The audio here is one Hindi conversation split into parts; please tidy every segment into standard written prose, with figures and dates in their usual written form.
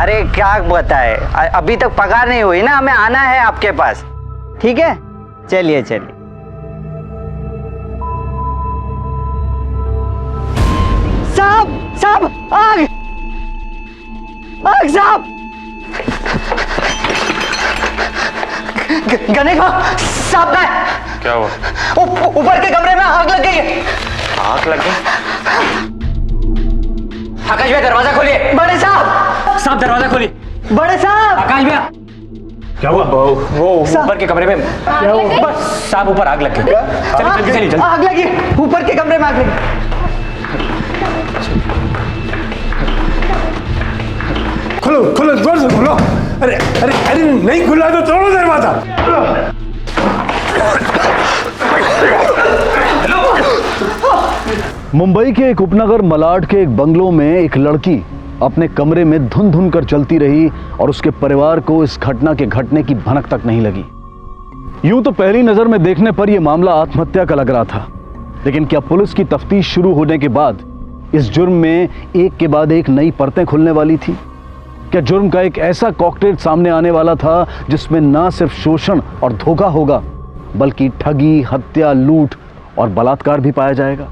अरे क्या बताए, अभी तक पगार नहीं हुई ना, हमें आना है आपके पास। ठीक है, चलिए चलिए। साहब साहब, आग आग साहब। गणेश साहब का क्या हुआ? ऊपर के कमरे में आग लग गई है। आग लग गई? आकाश भैया दरवाजा खोलिए। बड़े साहब, साहब दरवाजा खोलिए। बड़े साहब। आकाश भैया क्या हुआ? वो ऊपर के कमरे में बस साहब ऊपर आग लग गई। चलिए जल्दी चलिए जल्दी। आग लगी, ऊपर के कमरे में आग लगी। खोलो खोलो, जोर से खोलो। अरे अरे अरे नहीं खुला तो तोड़ो दरवाजा। मुंबई के एक उपनगर मलाड के एक बंगलों में एक लड़की अपने कमरे में धुन धुन कर चलती रही और उसके परिवार को इस घटना के घटने की भनक तक नहीं लगी। यूं तो पहली नजर में देखने पर यह मामला आत्महत्या का लग रहा था, लेकिन क्या पुलिस की तफ्तीश शुरू होने के बाद इस जुर्म में एक के बाद एक नई परतें खुलने वाली थी? क्या जुर्म का एक ऐसा कॉकटेल सामने आने वाला था जिसमें ना सिर्फ शोषण और धोखा होगा, बल्कि ठगी, हत्या, लूट और बलात्कार भी पाया जाएगा?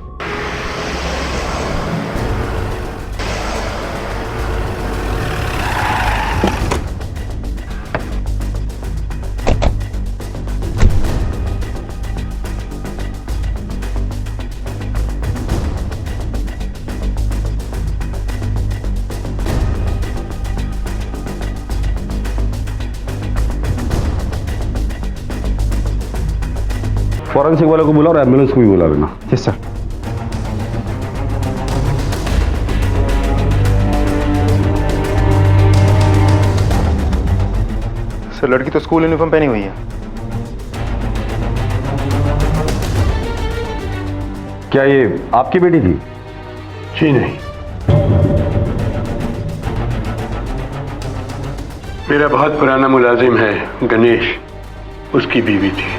फॉरेंसिक वालों को बुला और एम्बुलेंस को भी बुला लेना। Yes sir. सर लड़की तो स्कूल यूनिफॉर्म पहनी हुई है। क्या ये आपकी बेटी थी? जी नहीं, मेरा बहुत पुराना मुलाजिम है गणेश, उसकी बीवी थी।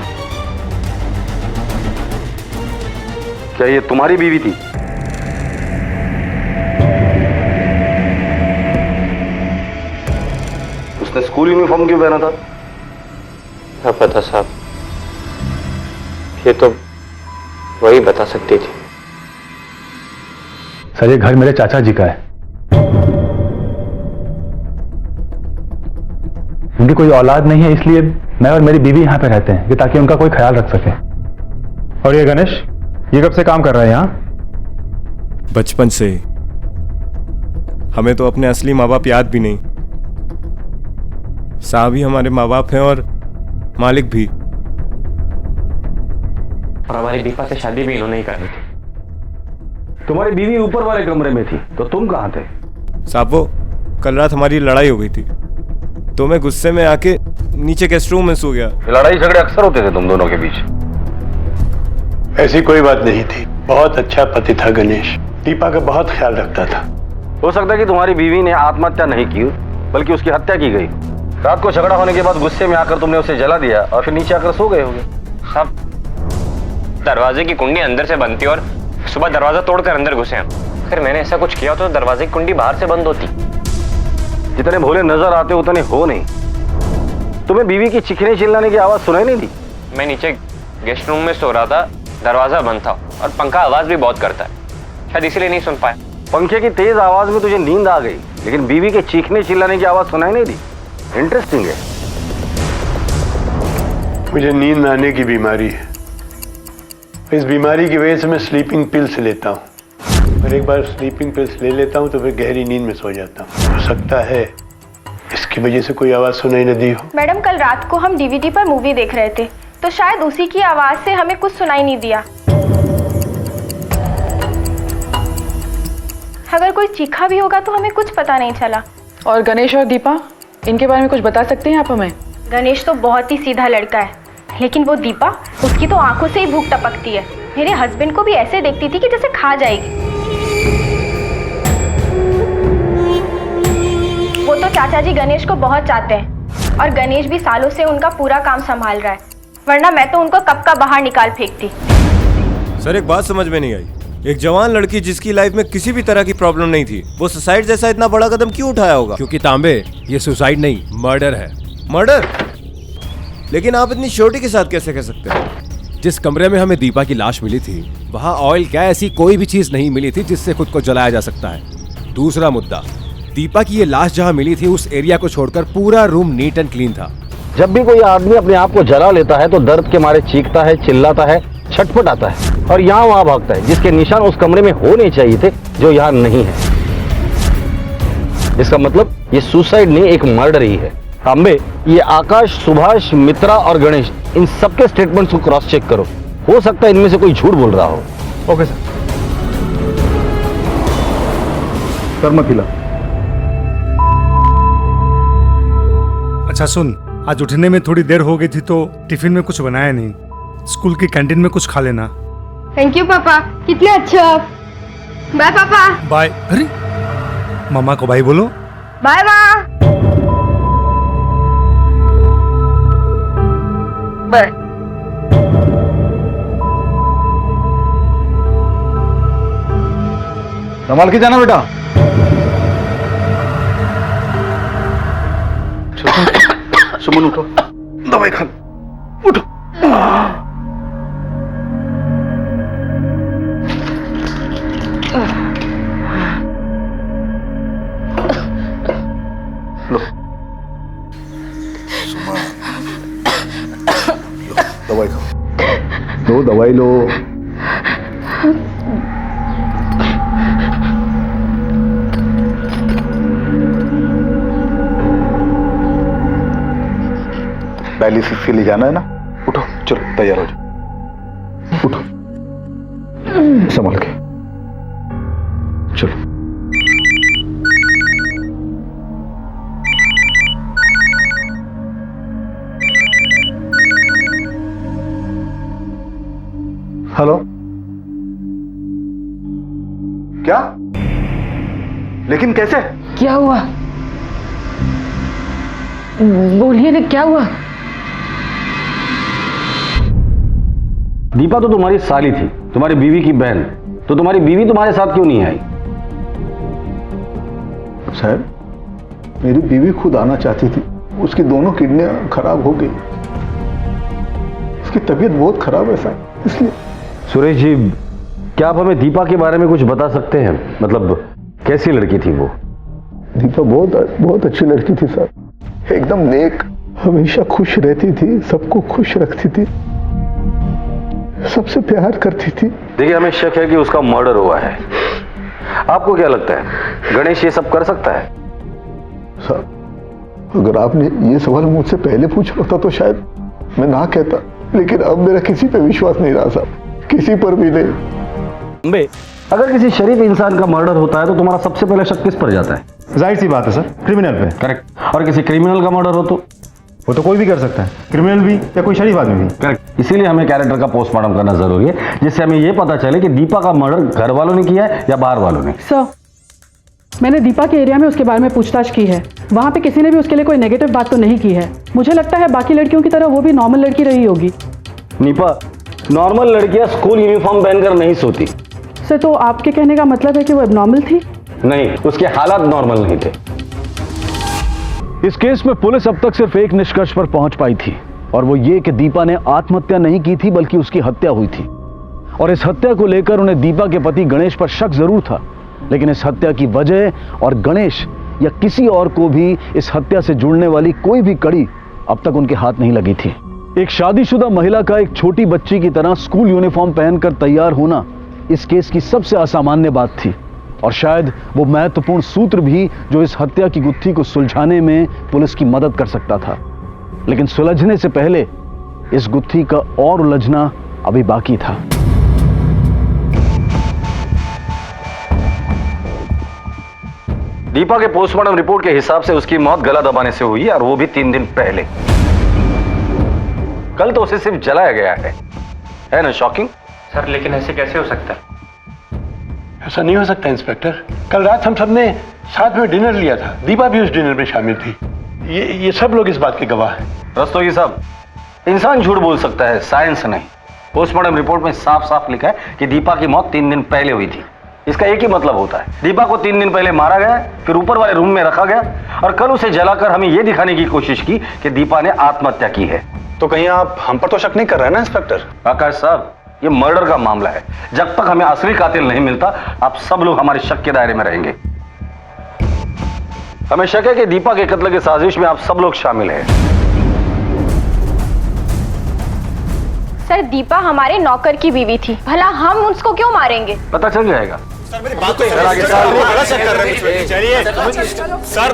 क्या ये तुम्हारी बीवी थी? उसने स्कूल यूनिफॉर्म क्यों पहना था? क्या पता साहब, ये तो वही बता सकती थी। सर, ये घर मेरे चाचा जी का है। उनकी कोई औलाद नहीं है, इसलिए मैं और मेरी बीवी यहाँ पे रहते हैं, ताकि उनका कोई ख्याल रख सके। और ये गणेश, ये कब से काम कर रहा है यहाँ? बचपन से। हमें तो अपने असली माँ बाप याद भी नहीं। साहब ही हमारे माँ बाप हैं और मालिक भी। और हमारी दीपा से शादी भी इन्होंने ही करनी थी। तुम्हारी बीवी ऊपर वाले कमरे में थी, तो तुम कहाँ थे? साहब वो कल रात हमारी लड़ाई हो गई थी, तो मैं गुस्से में आके नीचे गेस्ट रूम में सो गया। लड़ाई झगड़े अक्सर होते थे तुम दोनों के बीच? ऐसी कोई बात नहीं थी। बहुत अच्छा पति था गणेश, दीपा का बहुत ख्याल रखता था। हो सकता है कि तुम्हारी बीवी ने आत्महत्या नहीं की, बल्कि उसकी हत्या की गई। रात को झगड़ा होने के बाद गुस्से में आकर तुमने उसे जला दिया और फिर नीचे आकर सो गए होगे। साहब दरवाजे की कुंडी अंदर से बंद थी और सुबह दरवाजा तोड़कर अंदर घुसे हम। फिर मैंने ऐसा कुछ किया तो दरवाजे की कुंडी बाहर से बंद होती। जितने भोले नजर आते उतने हो नहीं। तुम्हें बीवी की चीखने चिल्लाने की आवाज सुनाई नहीं दी? मैं नीचे गेस्ट रूम में सो रहा था, दरवाजा बंद था और पंखा आवाज भी बहुत करता है, शायद इसीलिए नहीं सुन पाया। पंखे की तेज आवाज में तुझे नींद आ गई, लेकिन बीवी के चीखने चिल्लाने की आवाज सुनाई नहीं दी। इंटरेस्टिंग है। मुझे नींद न आने की बीमारी है। इस बीमारी की वजह से मैं स्लीपिंग पिल्स लेता हूँ, और एक बार स्लीपिंग पिल्स ले लेता हूँ तो फिर गहरी नींद में सो जाता हूँ। हो सकता है इसकी वजह से कोई आवाज सुनाई न दी हो। मैडम कल रात को हम डीवीडी पर मूवी देख रहे थे, तो शायद उसी की आवाज से हमें कुछ सुनाई नहीं दिया। अगर कोई चीखा भी होगा तो हमें कुछ पता नहीं चला। और गणेश और दीपा, इनके बारे में कुछ बता सकते हैं आप हमें? गणेश तो बहुत ही सीधा लड़का है, लेकिन वो दीपा, उसकी तो आंखों से ही भूख टपकती है। मेरे हस्बैंड को भी ऐसे देखती थी कि जैसे खा जाएगी। वो तो चाचा जी गणेश को बहुत चाहते हैं, और गणेश भी सालों से उनका पूरा काम संभाल रहा है, वरना मैं तो उनको कब का बाहर निकाल फेंकती। सर एक बात समझ में नहीं आई, एक जवान लड़की जिसकी लाइफ में किसी भी तरह की प्रॉब्लम नहीं थी, वो सुसाइड जैसा इतना बड़ा कदम क्यों उठाया होगा? क्योंकि तांबे ये सुसाइड नहीं मर्डर है। मर्डर? लेकिन आप इतनी श्योरिटी के साथ कैसे कह सकते हो? जिस कमरे में हमें दीपा की लाश मिली थी वहां ऑयल क्या ऐसी कोई भी चीज नहीं मिली थी जिससे खुद को जलाया जा सकता है। दूसरा मुद्दा, दीपा की ये लाश जहां मिली थी उस एरिया को छोड़कर पूरा रूम नीट एंड क्लीन था। जब भी कोई आदमी अपने आप को जला लेता है तो दर्द के मारे चीखता है, चिल्लाता है, छटपटाता है और यहाँ वहां भागता है, जिसके निशान उस कमरे में होने चाहिए थे जो यहाँ नहीं है। इसका मतलब ये सुसाइड नहीं, एक मर्डर ही है। तांबे, ये आकाश, सुभाष, मित्रा और गणेश, इन सबके स्टेटमेंट्स को क्रॉस चेक करो। हो सकता है इनमें से कोई झूठ बोल रहा हो। Okay sir. सर मत हिला। अच्छा सुन, आज उठने में थोड़ी देर हो गई थी तो टिफिन में कुछ बनाया नहीं, स्कूल की कैंटीन में कुछ खा लेना। थैंक यू पापा, कितने अच्छे हो आप। बाय पापा। बाय। अरे मामा को बाय बोलो। बाय माँ। बाय। संभाल के जाना बेटा। सुमन उठो, दवाई खा, उठो। लो, दवाई खाओ। लो दवाई लो। डायलिसिस के लिए जाना है ना? उठो, चलो तैयार हो जाओ। उठो, संभाल के चलो। हेलो, क्या? लेकिन कैसे? क्या हुआ? बोलिए ना, क्या हुआ? दीपा तो तुम्हारी साली थी, तुम्हारी बीवी की बहन, तो तुम्हारी बीवी तुम्हारे साथ क्यों नहीं आई? साहब, मेरी बीवी खुद आना चाहती थी, उसकी दोनों किडनियां खराब हो गई, उसकी तबीयत बहुत खराब है साहब, इसलिए। सुरेश जी, क्या आप हमें दीपा के बारे में कुछ बता सकते हैं? मतलब कैसी लड़की थी वो? दीपा बहुत अच्छी लड़की थी सर, एकदम नेक, हमेशा खुश रहती थी, सबको खुश रखती थी, सबसे प्यार करती थी। देखिए, हमें शक है कि उसका मर्डर हुआ है। आपको क्या लगता है, गणेश ये सब कर सकता है? सर, अगर आपने ये सवाल मुझसे पहले पूछा होता तो शायद मैं ना कहता, लेकिन अब मेरा किसी पे विश्वास नहीं रहा साहब, किसी पर भी नहीं। अगर किसी शरीफ इंसान का मर्डर होता है तो तुम्हारा सबसे पहले शक किस पर जाता है? जाहिर सी बात है सर, क्रिमिनल पे। करेक्ट। और किसी क्रिमिनल का मर्डर हो तो? वो तो कोई भी कर सकता है, क्रिमिनल भी या कोई शरीफ आदमी भी। करेक्ट। इसीलिए हमें कैरेक्टर का पोस्टमार्टम करना जरूरी है, जिससे हमें यह पता चले कि दीपा का मर्डर घर वालों ने किया है या बाहर वालों ने। सर, मैंने दीपा के एरिया में उसके बारे में पूछताछ की है, वहां पे किसी ने भी उसके लिए कोई नेगेटिव बात तो नहीं की है। मुझे लगता है बाकी लड़कियों की तरह वो भी नॉर्मल लड़की रही होगी। नीपा, नॉर्मल लड़कियां स्कूल यूनिफॉर्म पहनकर नहीं सोती। सर, तो आपके कहने का मतलब है कि वो एबनॉर्मल थी? नहीं, उसके हालात नॉर्मल नहीं थे। इस केस में पुलिस अब तक सिर्फ एक निष्कर्ष पर पहुंच पाई थी, और वो ये कि दीपा ने आत्महत्या नहीं की थी बल्कि उसकी हत्या हुई थी। और इस हत्या को लेकर उन्हें दीपा के पति गणेश पर शक जरूर था, लेकिन इस हत्या की वजह और गणेश या किसी और को भी इस हत्या से जुड़ने वाली कोई भी कड़ी अब तक उनके हाथ नहीं लगी थी। एक शादीशुदा महिला का एक छोटी बच्ची की तरह स्कूल यूनिफॉर्म पहनकर तैयार होना इस केस की सबसे असामान्य बात थी, और शायद वो महत्वपूर्ण सूत्र भी जो इस हत्या की गुत्थी को सुलझाने में पुलिस की मदद कर सकता था। लेकिन सुलझने से पहले इस गुत्थी का और उलझना अभी बाकी था। दीपा के पोस्टमार्टम रिपोर्ट के हिसाब से उसकी मौत गला दबाने से हुई, और वो भी 3 दिन पहले। कल तो उसे सिर्फ जलाया गया है ना? शॉकिंग। सर, लेकिन ऐसे कैसे हो सकता है? ऐसा नहीं हो सकता इंस्पेक्टर। कल रात हम सब ने साथ में डिनर लिया था, दीपा भी उस डिनर में शामिल थी। ये सब लोग इस बात के गवाह हैं। रस्तोगी साहब, इंसान झूठ बोल सकता है, साइंस नहीं। पोस्टमार्टम रिपोर्ट में साफ साफ लिखा है कि दीपा की मौत 3 दिन पहले हुई थी। इसका एक ही मतलब होता है, दीपा को 3 दिन पहले मारा गया, फिर ऊपर वाले रूम में रखा गया और कल उसे जलाकर हमें यह दिखाने की कोशिश की कि दीपा ने आत्महत्या की है। तो कहीं आप हम पर तो शक नहीं कर रहे हैं ना इंस्पेक्टर? आकाश साहब, ये मर्डर का मामला है। जब तक हमें असली कातिल नहीं मिलता, आप सब लोग हमारे शक के दायरे में रहेंगे। हमें शक है कि दीपा के कत्ल की साजिश में आप सब लोग शामिल हैं। सर, दीपा हमारे नौकर की बीवी थी, भला हम उसको क्यों मारेंगे? पता चल जाएगा। सर मेरी बात तो चलिए सर।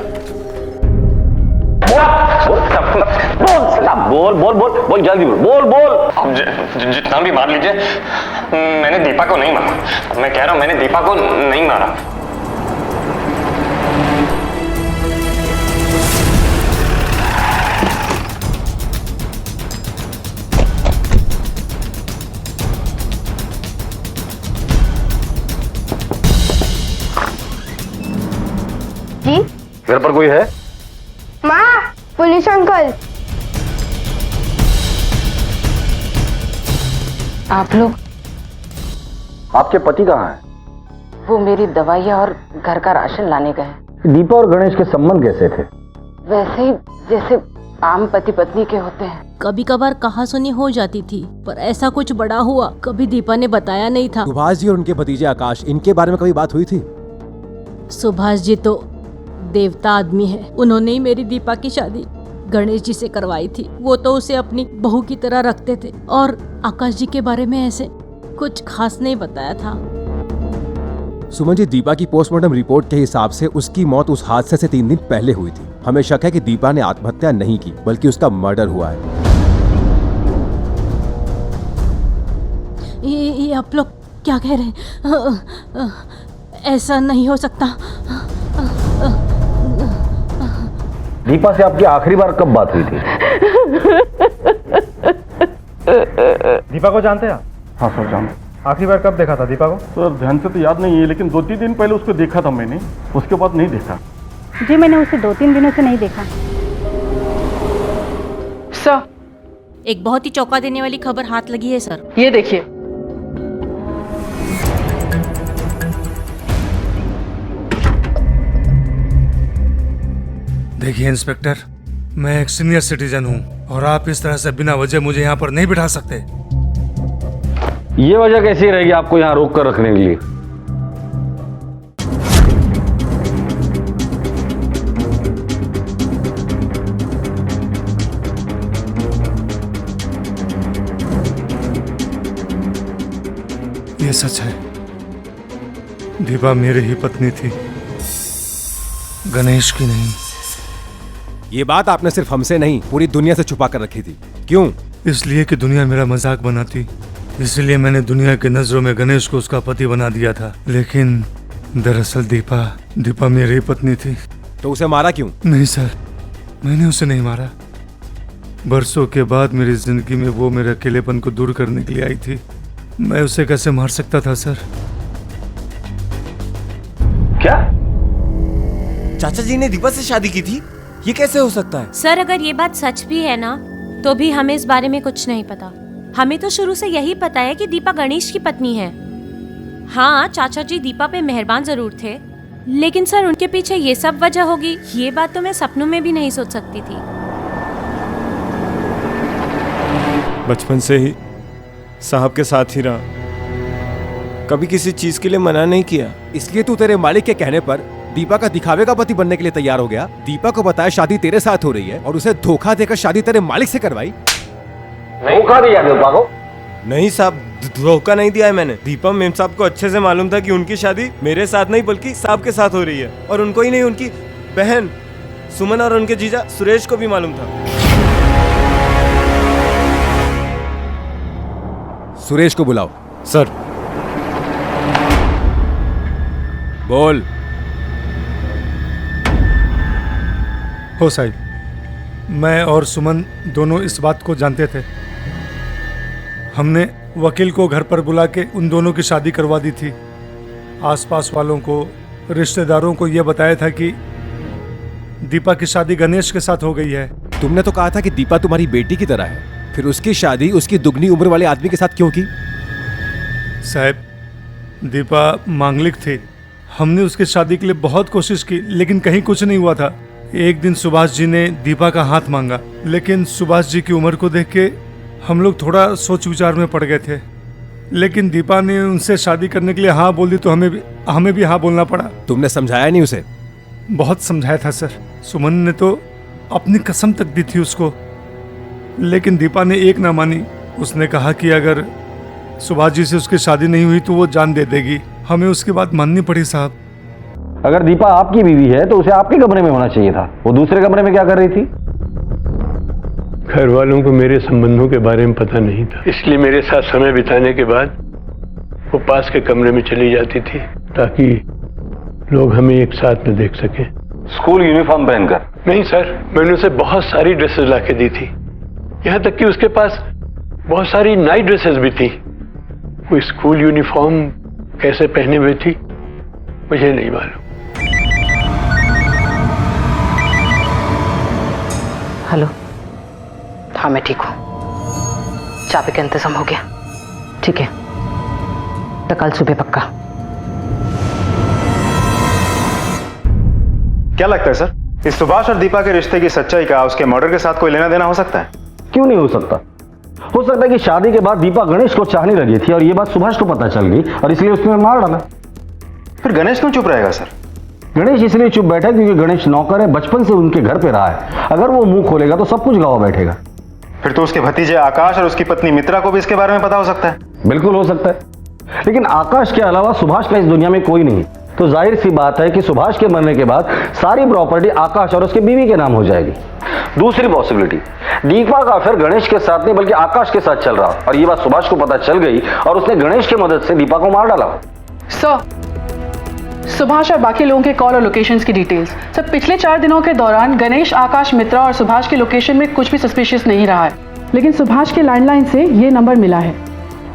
बोल बोल बोल बोल जल्दी बोल बोल। जितना भी मार लीजिए, मैंने दीपा को नहीं मारा। मैं कह रहा हूं मैंने दीपा को नहीं मारा। जी घर पर कोई है? माँ, पुलिस अंकल। आप लोग? आपके पति कहाँ हैं? वो मेरी दवाइयाँ और घर का राशन लाने गए। दीपा और गणेश के संबंध कैसे थे? वैसे ही जैसे आम पति पत्नी के होते हैं। कभी कभार कहासुनी हो जाती थी, पर ऐसा कुछ बड़ा हुआ कभी दीपा ने बताया नहीं था। सुभाष जी और उनके भतीजे आकाश, इनके बारे में कभी बात हुई थी? सुभाष जी तो देवता आदमी है। उन्होंने ही मेरी दीपा की शादी गणेश जी से करवाई थी। वो तो उसे अपनी बहू की तरह रखते थे और आकाश जी के बारे में ऐसे कुछ खास नहीं बताया था। सुमन जी, दीपा की पोस्टमार्टम रिपोर्ट के हिसाब से उसकी मौत उस हादसे से 3 दिन पहले हुई थी। हमें शक है कि दीपा ने आत्महत्या नहीं की, बल्कि उसका मर्डर हुआ है। ये आप लोग क्या कह रहे हैं? ऐसा नहीं हो सकता। दीपा से आपकी आखिरी बार कब बात हुई थी? दीपा को जानते हैं आप? हाँ सर, जानते। आखिरी बार कब देखा था दीपा को? सर ध्यान से तो याद नहीं है, लेकिन 2-3 दिन पहले उसको देखा था मैंने, उसके बाद नहीं देखा। जी, मैंने उसे 2-3 दिनों से नहीं देखा। सर, एक बहुत ही चौंका देने वाली खबर हाथ लगी है सर। ये देखिए। देखिए इंस्पेक्टर, मैं एक सीनियर सिटीजन हूँ और आप इस तरह से बिना वजह मुझे यहाँ पर नहीं बिठा सकते। ये वजह कैसी रहेगी आपको यहाँ रोक कर रखने के लिए? ये सच है, दीपा मेरी ही पत्नी थी, गणेश की नहीं। ये बात आपने सिर्फ हमसे नहीं, पूरी दुनिया से छुपा कर रखी थी। क्यों? इसलिए कि दुनिया मेरा मजाक बनाती। इसलिए मैंने दुनिया की नजरों में गणेश को उसका पति बना दिया था। लेकिन दरअसल दीपा मेरी पत्नी थी। तो उसे मारा क्यों? नहीं सर, मैंने उसे नहीं मारा। बरसों के बाद मेरी जिंदगी में वो मेरे अकेलेपन को दूर करने के लिए आई थी। मैं उसे कैसे मार सकता था सर? क्या? चाचा जी ने दीपा से शादी की थी? ये कैसे हो सकता है? सर, अगर ये बात सच भी है ना, तो भी हमें इस बारे में कुछ नहीं पता। हमें तो शुरू से यही पता है कि दीपा गणेश की पत्नी है। हाँ, चाचा जी दीपा पे मेहरबान जरूर थे, लेकिन सर उनके पीछे ये सब वजह होगी, ये बात तो मैं सपनों में भी नहीं सोच सकती थी। बचपन से ही साहब के साथ ही रहा, कभी किसी चीज के लिए मना नहीं किया। इसलिए तू तेरे मालिक के कहने पर दीपा का दिखावे का पति बनने के लिए तैयार हो गया। दीपा को बताया शादी तेरे साथ हो रही है और उसे धोखा देकर शादी तेरे मालिक से करवाई। धोखा दिया दीपा को? नहीं साहब, धोखा नहीं दिया है मैंने। दीपा मेम साहब को अच्छे से मालूम था कि उनकी शादी मेरे साथ नहीं बल्कि साहब के साथ हो रही है, और उनको ही नहीं, उनकी बहन सुमन और उनके जीजा सुरेश को भी मालूम था। सुरेश को बुलाओ। सर। बोल। हो साहिब, मैं और सुमन दोनों इस बात को जानते थे। हमने वकील को घर पर बुला के उन दोनों की शादी करवा दी थी। आसपास वालों को, रिश्तेदारों को यह बताया था कि दीपा की शादी गणेश के साथ हो गई है। तुमने तो कहा था कि दीपा तुम्हारी बेटी की तरह है, फिर उसकी शादी उसकी दुगनी उम्र वाले आदमी के साथ क्यों की? साहब, दीपा मांगलिक थी। हमने उसकी शादी के लिए बहुत कोशिश की, लेकिन कहीं कुछ नहीं हुआ था। एक दिन सुभाष जी ने दीपा का हाथ मांगा, लेकिन सुभाष जी की उम्र को देख के हम लोग थोड़ा सोच विचार में पड़ गए थे। लेकिन दीपा ने उनसे शादी करने के लिए हाँ बोल दी, तो हमें भी हाँ बोलना पड़ा। तुमने समझाया नहीं उसे? बहुत समझाया था सर। सुमन ने तो अपनी कसम तक दी थी उसको, लेकिन दीपा ने एक ना मानी। उसने कहा कि अगर सुभाष जी से उसकी शादी नहीं हुई तो वो जान दे देगी। हमें उसकी बात माननी पड़ी साहब। अगर दीपा आपकी बीवी है तो उसे आपके कमरे में होना चाहिए था। वो दूसरे कमरे में क्या कर रही थी? घर वालों को मेरे संबंधों के बारे में पता नहीं था, इसलिए मेरे साथ समय बिताने के बाद वो पास के कमरे में चली जाती थी ताकि लोग हमें एक साथ में देख सकें। स्कूल यूनिफॉर्म पहनकर? नहीं सर, मैंने उसे बहुत सारी ड्रेसेस लाके दी थी, यहाँ तक कि उसके पास बहुत सारी नाइट ड्रेसेस भी थी। वो स्कूल यूनिफॉर्म कैसे पहने हुए थी मुझे नहीं मालूम। हेलो, हाँ मैं ठीक हूँ। चाबी का इंतजाम हो गया? ठीक है, तो कल सुबह पक्का। क्या लगता है सर, इस सुभाष और दीपा के रिश्ते की सच्चाई का उसके मर्डर के साथ कोई लेना देना हो सकता है? क्यों नहीं हो सकता? हो सकता है कि शादी के बाद दीपा गणेश को चाहने लगी थी और ये बात सुभाष को पता चल गई और इसलिए उसने मार डाला। फिर गणेश क्यों चुप रहेगा सर? गणेश इसलिए चुप बैठा क्योंकि गणेश नौकर है, बचपन से उनके घर पे रहा है। अगर वो मुंह खोलेगा तो सब कुछ गवा बैठेगा। फिर तो उसके भतीजे आकाश और उसकी पत्नी मित्रा को भी इसके बारे में पता हो सकता है। बिल्कुल हो सकता है, लेकिन आकाश के अलावा सुभाष का इस दुनिया में कोई नहीं। तो जाहिर सी बात है कि सुभाष के मरने के बाद सारी प्रॉपर्टी आकाश और उसके बीवी के नाम हो जाएगी। दूसरी पॉसिबिलिटी, दीपा का फिर गणेश के साथ नहीं बल्कि आकाश के साथ चल रहा और ये बात सुभाष को पता चल गई और उसने गणेश की मदद से दीपा को मार डाला। सर, सुभाष और बाकी लोगों के कॉल और लोकेशंस की डिटेल्स। सर, पिछले 4 दिनों के दौरान गणेश, आकाश, मित्रा और सुभाष के लोकेशन में कुछ भी सस्पिशियस नहीं रहा है, लेकिन सुभाष के लैंडलाइन से ये नंबर मिला है।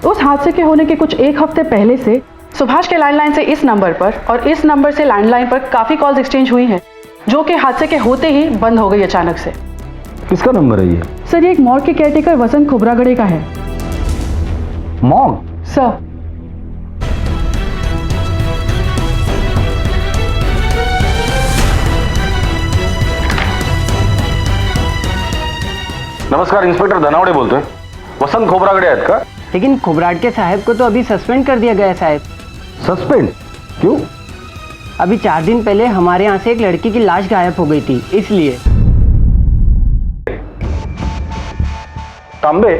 उस हादसे के होने के कुछ 1 हफ्ते पहले से सुभाष के लैंडलाइन से इस नंबर पर और इस नंबर से लैंडलाइन पर काफी कॉल्स एक्सचेंज हुई हैं, जो कि हादसे के होते ही बंद हो गई अचानक से। किसका नंबर है ये? सर, ये एक मॉर्ग के केयरटेकर वसंत खोबरागड़े का है। मॉर्ग? सर, नमस्कार, इंस्पेक्टर धनावड़े बोलते हैं। वसंत खोबरागड़े आहेत का? लेकिन खोबराट के साहब को तो अभी सस्पेंड कर दिया गया है साहब। सस्पेंड? क्यों? अभी 4 दिन पहले हमारे यहाँ से एक लड़की की लाश गायब हो गई थी, इसलिए। तांबे,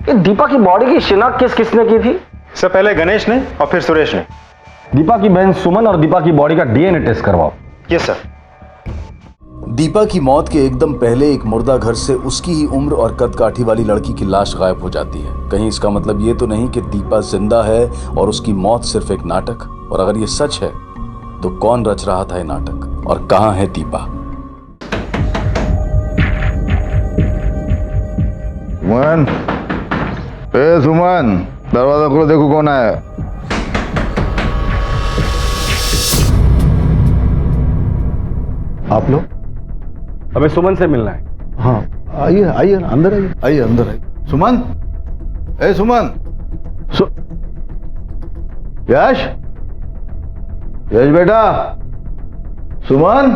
ये दीपा की बॉडी की शिनाख्त किसने की थी? सर, पहले गणेश ने और फिर सुरेश ने। दीपा की बहन सुमन और दीपा की बॉडी का डीएनए टेस्ट करवाओ। Yes sir. दीपा की मौत के एकदम पहले एक मुर्दा घर से उसकी ही उम्र और कद काठी वाली लड़की की लाश गायब हो जाती है। कहीं इसका मतलब ये तो नहीं कि दीपा जिंदा है और उसकी मौत सिर्फ एक नाटक? और अगर ये सच है तो कौन रच रहा था ये नाटक और कहां है दीपा? सुमन, सुमन, दरवाजा खोलो, देखो कौन आया। आप लोग? हमें सुमन से मिलना है। हाँ, आइए आइए, अंदर आइए, आइए अंदर आइए। सुमन, ए सुमन, यश, यश बेटा, सुमन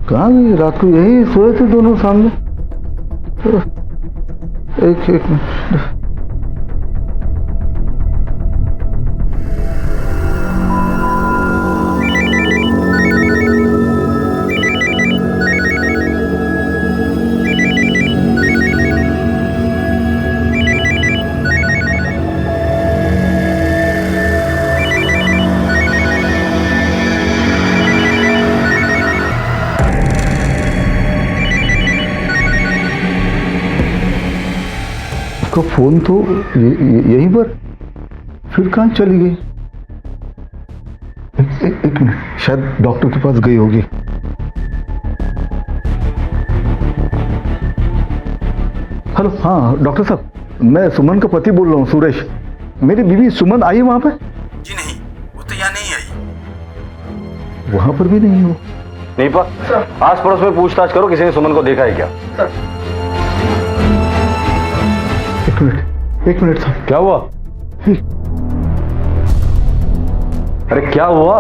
कहाँ गई? रात को यही सोए थे दोनों सामने। एक मिनट। उसका फोन तो यहीं पर, फिर कहाँ चली गई? एक मिनट, शायद डॉक्टर के पास गई होगी। हेलो, हाँ डॉक्टर साहब, मैं सुमन का पति बोल रहा हूँ, सुरेश। मेरी बीवी सुमन आई है वहां पे? जी नहीं, वो तो यहाँ नहीं आई। वहां पर भी नहीं हो? नहीं पर आस पड़ोस में पूछताछ करो, किसी ने सुमन को देखा है क्या? एक मिनट साहब। क्या हुआ? अरे क्या हुआ?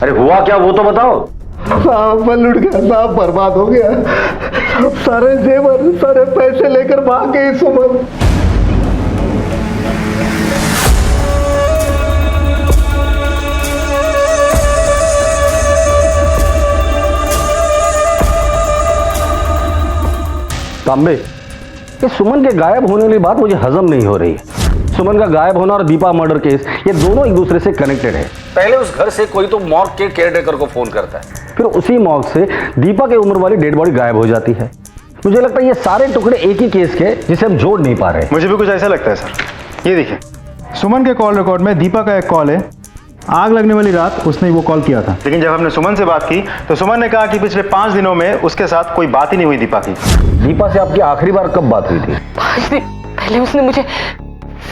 अरे हुआ क्या वो तो बताओ। साहब मैं लुट गया साहब, बर्बाद हो गया। सारे जेवर सारे पैसे लेकर भाग गई सुमन। तांबे, ये सुमन के गायब होने वाली बात मुझे हजम नहीं हो रही है। सुमन का गायब होना और दीपा मर्डर केस, ये दोनों एक दूसरे से कनेक्टेड है। पहले उस घर से कोई तो मॉर्ग के केयरटेकर को फोन करता है, फिर उसी मॉर्ग से दीपा के उम्र वाली डेड बॉडी गायब हो जाती है। मुझे लगता है ये सारे टुकड़े एक ही केस के, जिसे हम जोड़ नहीं पा रहे। मुझे भी कुछ ऐसा लगता है सर। ये देखिए, सुमन के कॉल रिकॉर्ड में दीपा का एक कॉल है। आग लगने वाली रात उसने वो कॉल किया था, लेकिन जब हमने सुमन से बात की तो सुमन ने कहा कि पिछले 5 दिनों में उसके साथ कोई बात ही नहीं हुई दीपा की। दीपा से आपकी आखिरी बार कब बात हुई थी? 5 दिन पहले उसने मुझे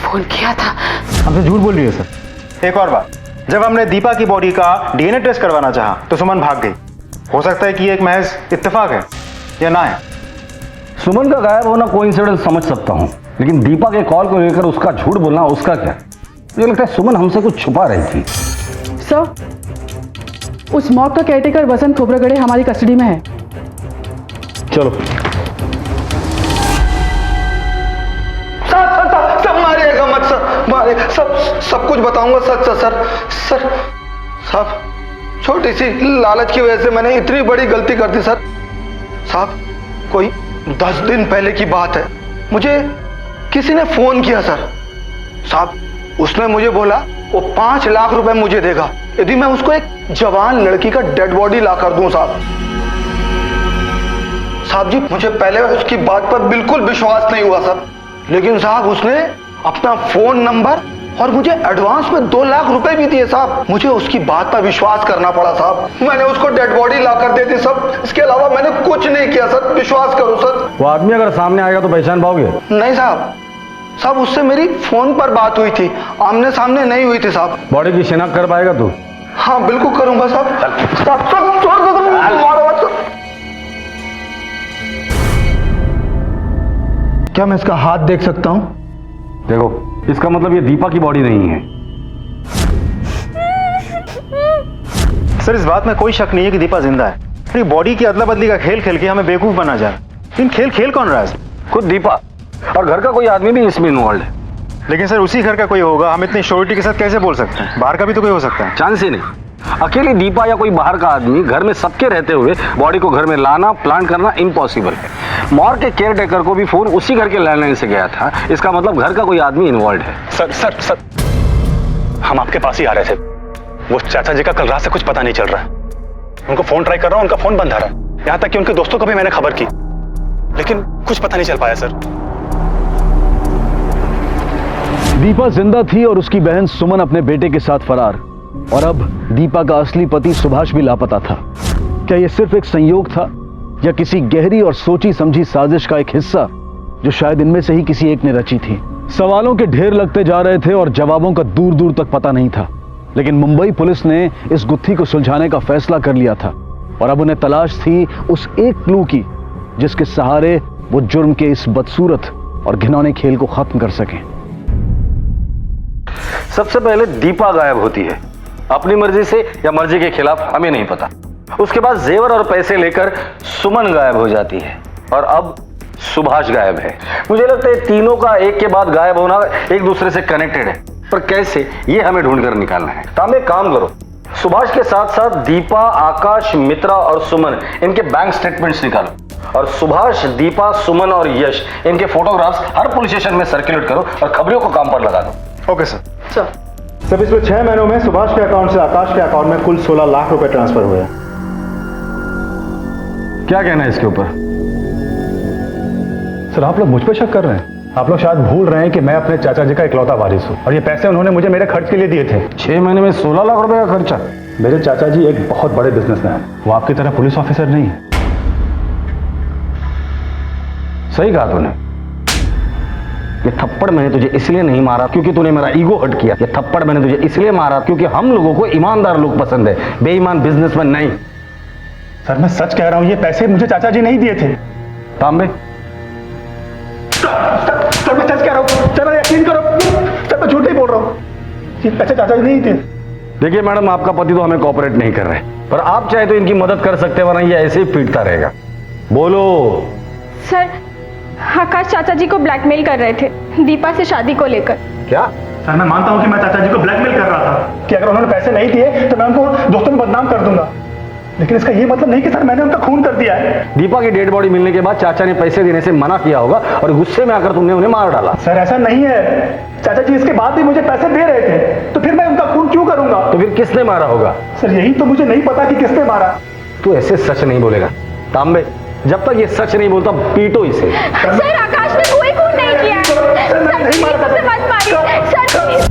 फोन किया था। हमसे झूठ बोल रही है सर। एक और बात, जब हमने दीपा की बॉडी का डीएनए टेस्ट करवाना चाहा तो सुमन भाग गई। हो सकता है कि ये एक महज इत्तेफाक है या ना है। सुमन का गायब होना कोइंसिडेंस समझ सकता हूं, लेकिन दीपा के कॉल को लेकर उसका झूठ बोलना, उसका क्या? मुझे लगता है सुमन हमसे कुछ छुपा रही थी। सर, उस मॉर्ग का केयरटेकर वसंत खोबरागड़े हमारी कस्टडी में है। चलो। सब मारिएगा मत सर, मारे सब कुछ बताऊंगा सच सर। सर साहब, छोटी सी लालच की वजह से मैंने इतनी बड़ी गलती कर दी सर। साहब, कोई 10 दिन पहले की बात है, मुझे किसी ने फोन किया सर। साहब, उसने मुझे बोला वो 5 लाख रुपए मुझे देगा यदि मैं उसको एक जवान लड़की का डेड बॉडी ला कर दूं। साहब जी, मुझे पहले उसकी बात पर बिल्कुल विश्वास नहीं हुआ सर, लेकिन साहब उसने अपना फोन नंबर और मुझे एडवांस में 2 लाख रुपए भी दिए साहब। मुझे उसकी बात पर विश्वास करना पड़ा साहब। मैंने उसको डेड बॉडी ला कर दे दी सब, इसके अलावा मैंने कुछ नहीं किया सर। विश्वास करो सर। वो आदमी अगर सामने आएगा तो पहचान पाओगे? नहीं साहब, साहब उससे मेरी फोन पर बात हुई थी, आमने सामने नहीं हुई थी साहब। बॉडी की शिनाख्त कर पाएगा तू? हाँ बिल्कुल करूंगा साहब। क्या मैं इसका हाथ देख सकता हूं? देखो, इसका मतलब ये दीपा की बॉडी नहीं है। सर, इस बात में कोई शक नहीं है कि दीपा जिंदा है। अपनी बॉडी की अदला बदली का खेल खेल के हमें बेवकूफ बना जा रहा है। लेकिन खेल कौन रहा है? खुद दीपा, और घर का कोई आदमी भी इसमें इन्वॉल्व है। लेकिन सर उसी घर का कोई होगा, हम इतनी श्योरिटी के साथ कैसे बोल सकते हैं? बाहर का भी तो कोई हो सकता है। चांस ही नहीं। अकेली दीपा या कोई बाहर का आदमी घर में सबके रहते हुए बॉडी को घर में लाना, प्लांट करना इम्पॉसिबल है। मॉर्ग के केयरटेकर को भी फोन उसी घर के लैंडलाइन से गया था। इसका मतलब घर का कोई आदमी इन्वॉल्व है। सर, हम आपके पास ही आ रहे थे। वो चाचा जी का कल रात से कुछ पता नहीं चल रहा है। उनको फोन ट्राई कर रहा हूं, उनका फोन बंद आ रहा है। यहां तक कि उनके दोस्तों को भी मैंने खबर की, लेकिन कुछ पता नहीं चल पाया सर। दीपा जिंदा थी और उसकी बहन सुमन अपने बेटे के साथ फरार, और अब दीपा का असली पति सुभाष भी लापता था। क्या यह सिर्फ एक संयोग था या किसी गहरी और सोची समझी साजिश का एक हिस्सा जो शायद इनमें से ही किसी एक ने रची थी? सवालों के ढेर लगते जा रहे थे और जवाबों का दूर दूर तक पता नहीं था, लेकिन मुंबई पुलिस ने इस गुत्थी को सुलझाने का फैसला कर लिया था और अब उन्हें तलाश थी उस एक क्लू की जिसके सहारे वो जुर्म के इस बदसूरत और घिनौने खेल को खत्म कर सकें। सबसे पहले दीपा गायब होती है, अपनी मर्जी से या मर्जी के खिलाफ, हमें नहीं पता। उसके बाद जेवर और पैसे लेकर सुमन गायब हो जाती है, और अब सुभाष गायब है। मुझे लगता है तीनों का एक के बाद गायब होना एक दूसरे से कनेक्टेड है, पर कैसे, ये हमें ढूंढ कर निकालना है। तो हम एक काम करो, सुभाष के साथ साथ दीपा, आकाश, मित्रा और सुमन, इनके बैंक स्टेटमेंट्स निकालो, और सुभाष, दीपा, सुमन और यश, इनके फोटोग्राफ्स हर पुलिस स्टेशन में सर्कुलेट करो और खबरियों को काम पर लगा दो। Okay sir. सर, पिछले 6 महीनों में सुभाष के अकाउंट से आकाश के अकाउंट में कुल 16 लाख रुपए ट्रांसफर हुए। क्या कहना है इसके ऊपर? सर, आप लोग मुझ पर शक कर रहे हैं। आप लोग शायद भूल रहे हैं कि मैं अपने चाचा जी का इकलौता वारिस हूँ, और ये पैसे उन्होंने मुझे मेरे खर्च के लिए दिए थे। 6 महीने में 16 लाख रुपए का खर्चा? मेरे चाचा जी एक बहुत बड़े बिजनेसमैन हैं, वो आपकी तरह पुलिस ऑफिसर नहीं है। सही कहा तूने। ये थप्पड़ मैंने तुझे इसलिए नहीं मारा क्योंकि तूने मेरा ईगो हर्ट किया। ये थप्पड़ मैंने तुझे इसलिए मारा क्योंकि हम लोगों को ईमानदार लोग पसंद है, बेईमान बिजनेसमैन नहीं। सर मैं सच कह रहा हूं, ये पैसे मुझे चाचा जी नहीं दिए थे। तांबे सर मैं सच कह रहा हूं, सर यकीन करो, सर मैं झूठ नहीं बोल रहा हूं, ये पैसे चाचा जी नहीं थे। देखिए मैडम, आपका पति तो हमें कोऑपरेट नहीं कर रहे, पर आप चाहे तो इनकी मदद कर सकते हैं, वरना ये ऐसे ही पीटता रहेगा। बोलो। सर, आकाश चाचा जी को ब्लैकमेल कर रहे थे दीपा से शादी को लेकर। क्या? सर मैं मानता हूं कि मैं चाचा जी को ब्लैकमेल कर रहा था कि अगर उन्होंने पैसे नहीं दिए तो मैं उनको दोस्तों में बदनाम कर दूंगा, लेकिन इसका ये मतलब नहीं कि सर मैंने उनका खून कर दिया है। दीपा की डेड बॉडी मिलने के बाद चाचा ने पैसे देने से मना किया होगा और गुस्से में आकर तुमने उन्हें मार डाला। सर ऐसा नहीं है, चाचा जी इसके बाद भी मुझे पैसे दे रहे थे, तो फिर मैं उनका खून क्यों करूंगा? तो फिर किसने मारा होगा? सर यही तो मुझे नहीं पता कि किसने मारा। तू ऐसे सच नहीं बोलेगा तांबे, जब तक ये सच नहीं बोलता पीटो इसे। सर आकाश ने कोई खून नहीं किया। सर प्लीज मुझसे मत मारिए। सर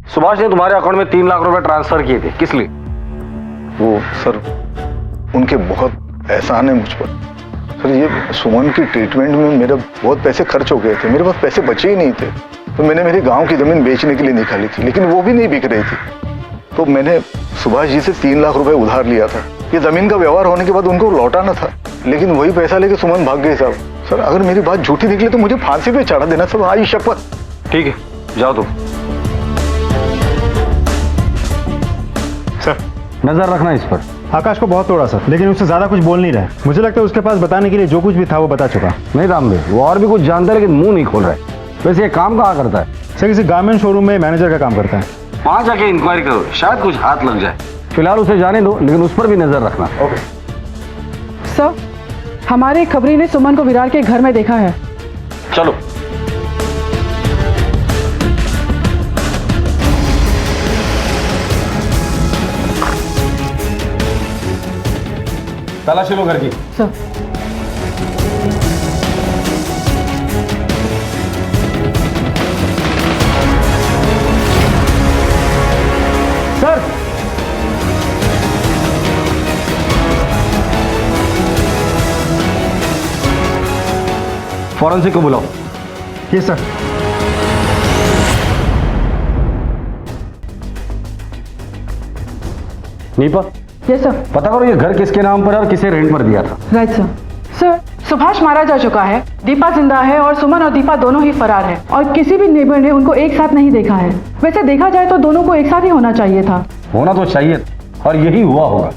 सुभाष ने तुम्हारे अकाउंट में 3 लाख रुपए ट्रांसफर किए थे, किस लिए? वो सर उनके बहुत एहसान है मुझ पर। सर ये सुमन की ट्रीटमेंट में मेरे बहुत पैसे खर्च हो गए थे, मेरे पास पैसे बचे ही नहीं थे, तो मैंने मेरी गांव की जमीन बेचने के लिए निकाली थी, लेकिन वो भी नहीं बिक रही थी, तो मैंने सुभाष जी से 3 लाख रुपए उधार लिया था। ये जमीन का व्यवहार होने के बाद उनको लौटाना था, लेकिन वही पैसा लेके सुमन भाग गई साहब। सर अगर मेरी बात झूठी निकली तो मुझे फांसी पे चढ़ा देना सब, आई शपथ। ठीक है, जाओ तुम। सर नजर रखना इस पर। आकाश को बहुत तोड़ा सर, लेकिन उससे ज्यादा कुछ बोल नहीं रहा है। मुझे लगता है उसके पास बताने के लिए जो कुछ भी था वो बता चुका। नहीं तांबे, वो और भी कुछ जानता है लेकिन मुंह नहीं खोल रहा है। वैसे ये काम कहाँ करता है? सर किसी गारमेंट शोरूम में मैनेजर का काम करता है। वहां जाके इंक्वायरी करो, शायद कुछ हाथ लग जाए। फिलहाल उसे जाने दो, लेकिन उस पर भी नजर रखना। ओके सर, हमारे एक खबरी ने सुमन को विरार के घर में देखा है। चलो। तलाशी लो घर की। सर सर फॉरेंसिक को बुलाओ। ये सर। Nipah, yes sir. पता करो ये घर किसके नाम पर है और किसे रेंट पर दिया था। Right sir. सर, सुभाष मारा जा चुका है, दीपा जिंदा है और सुमन और दीपा दोनों ही फरार है और किसी भी नेबर ने उनको एक साथ नहीं देखा है। वैसे देखा जाए तो दोनों को एक साथ ही होना चाहिए था। होना तो चाहिए और यही हुआ होगा।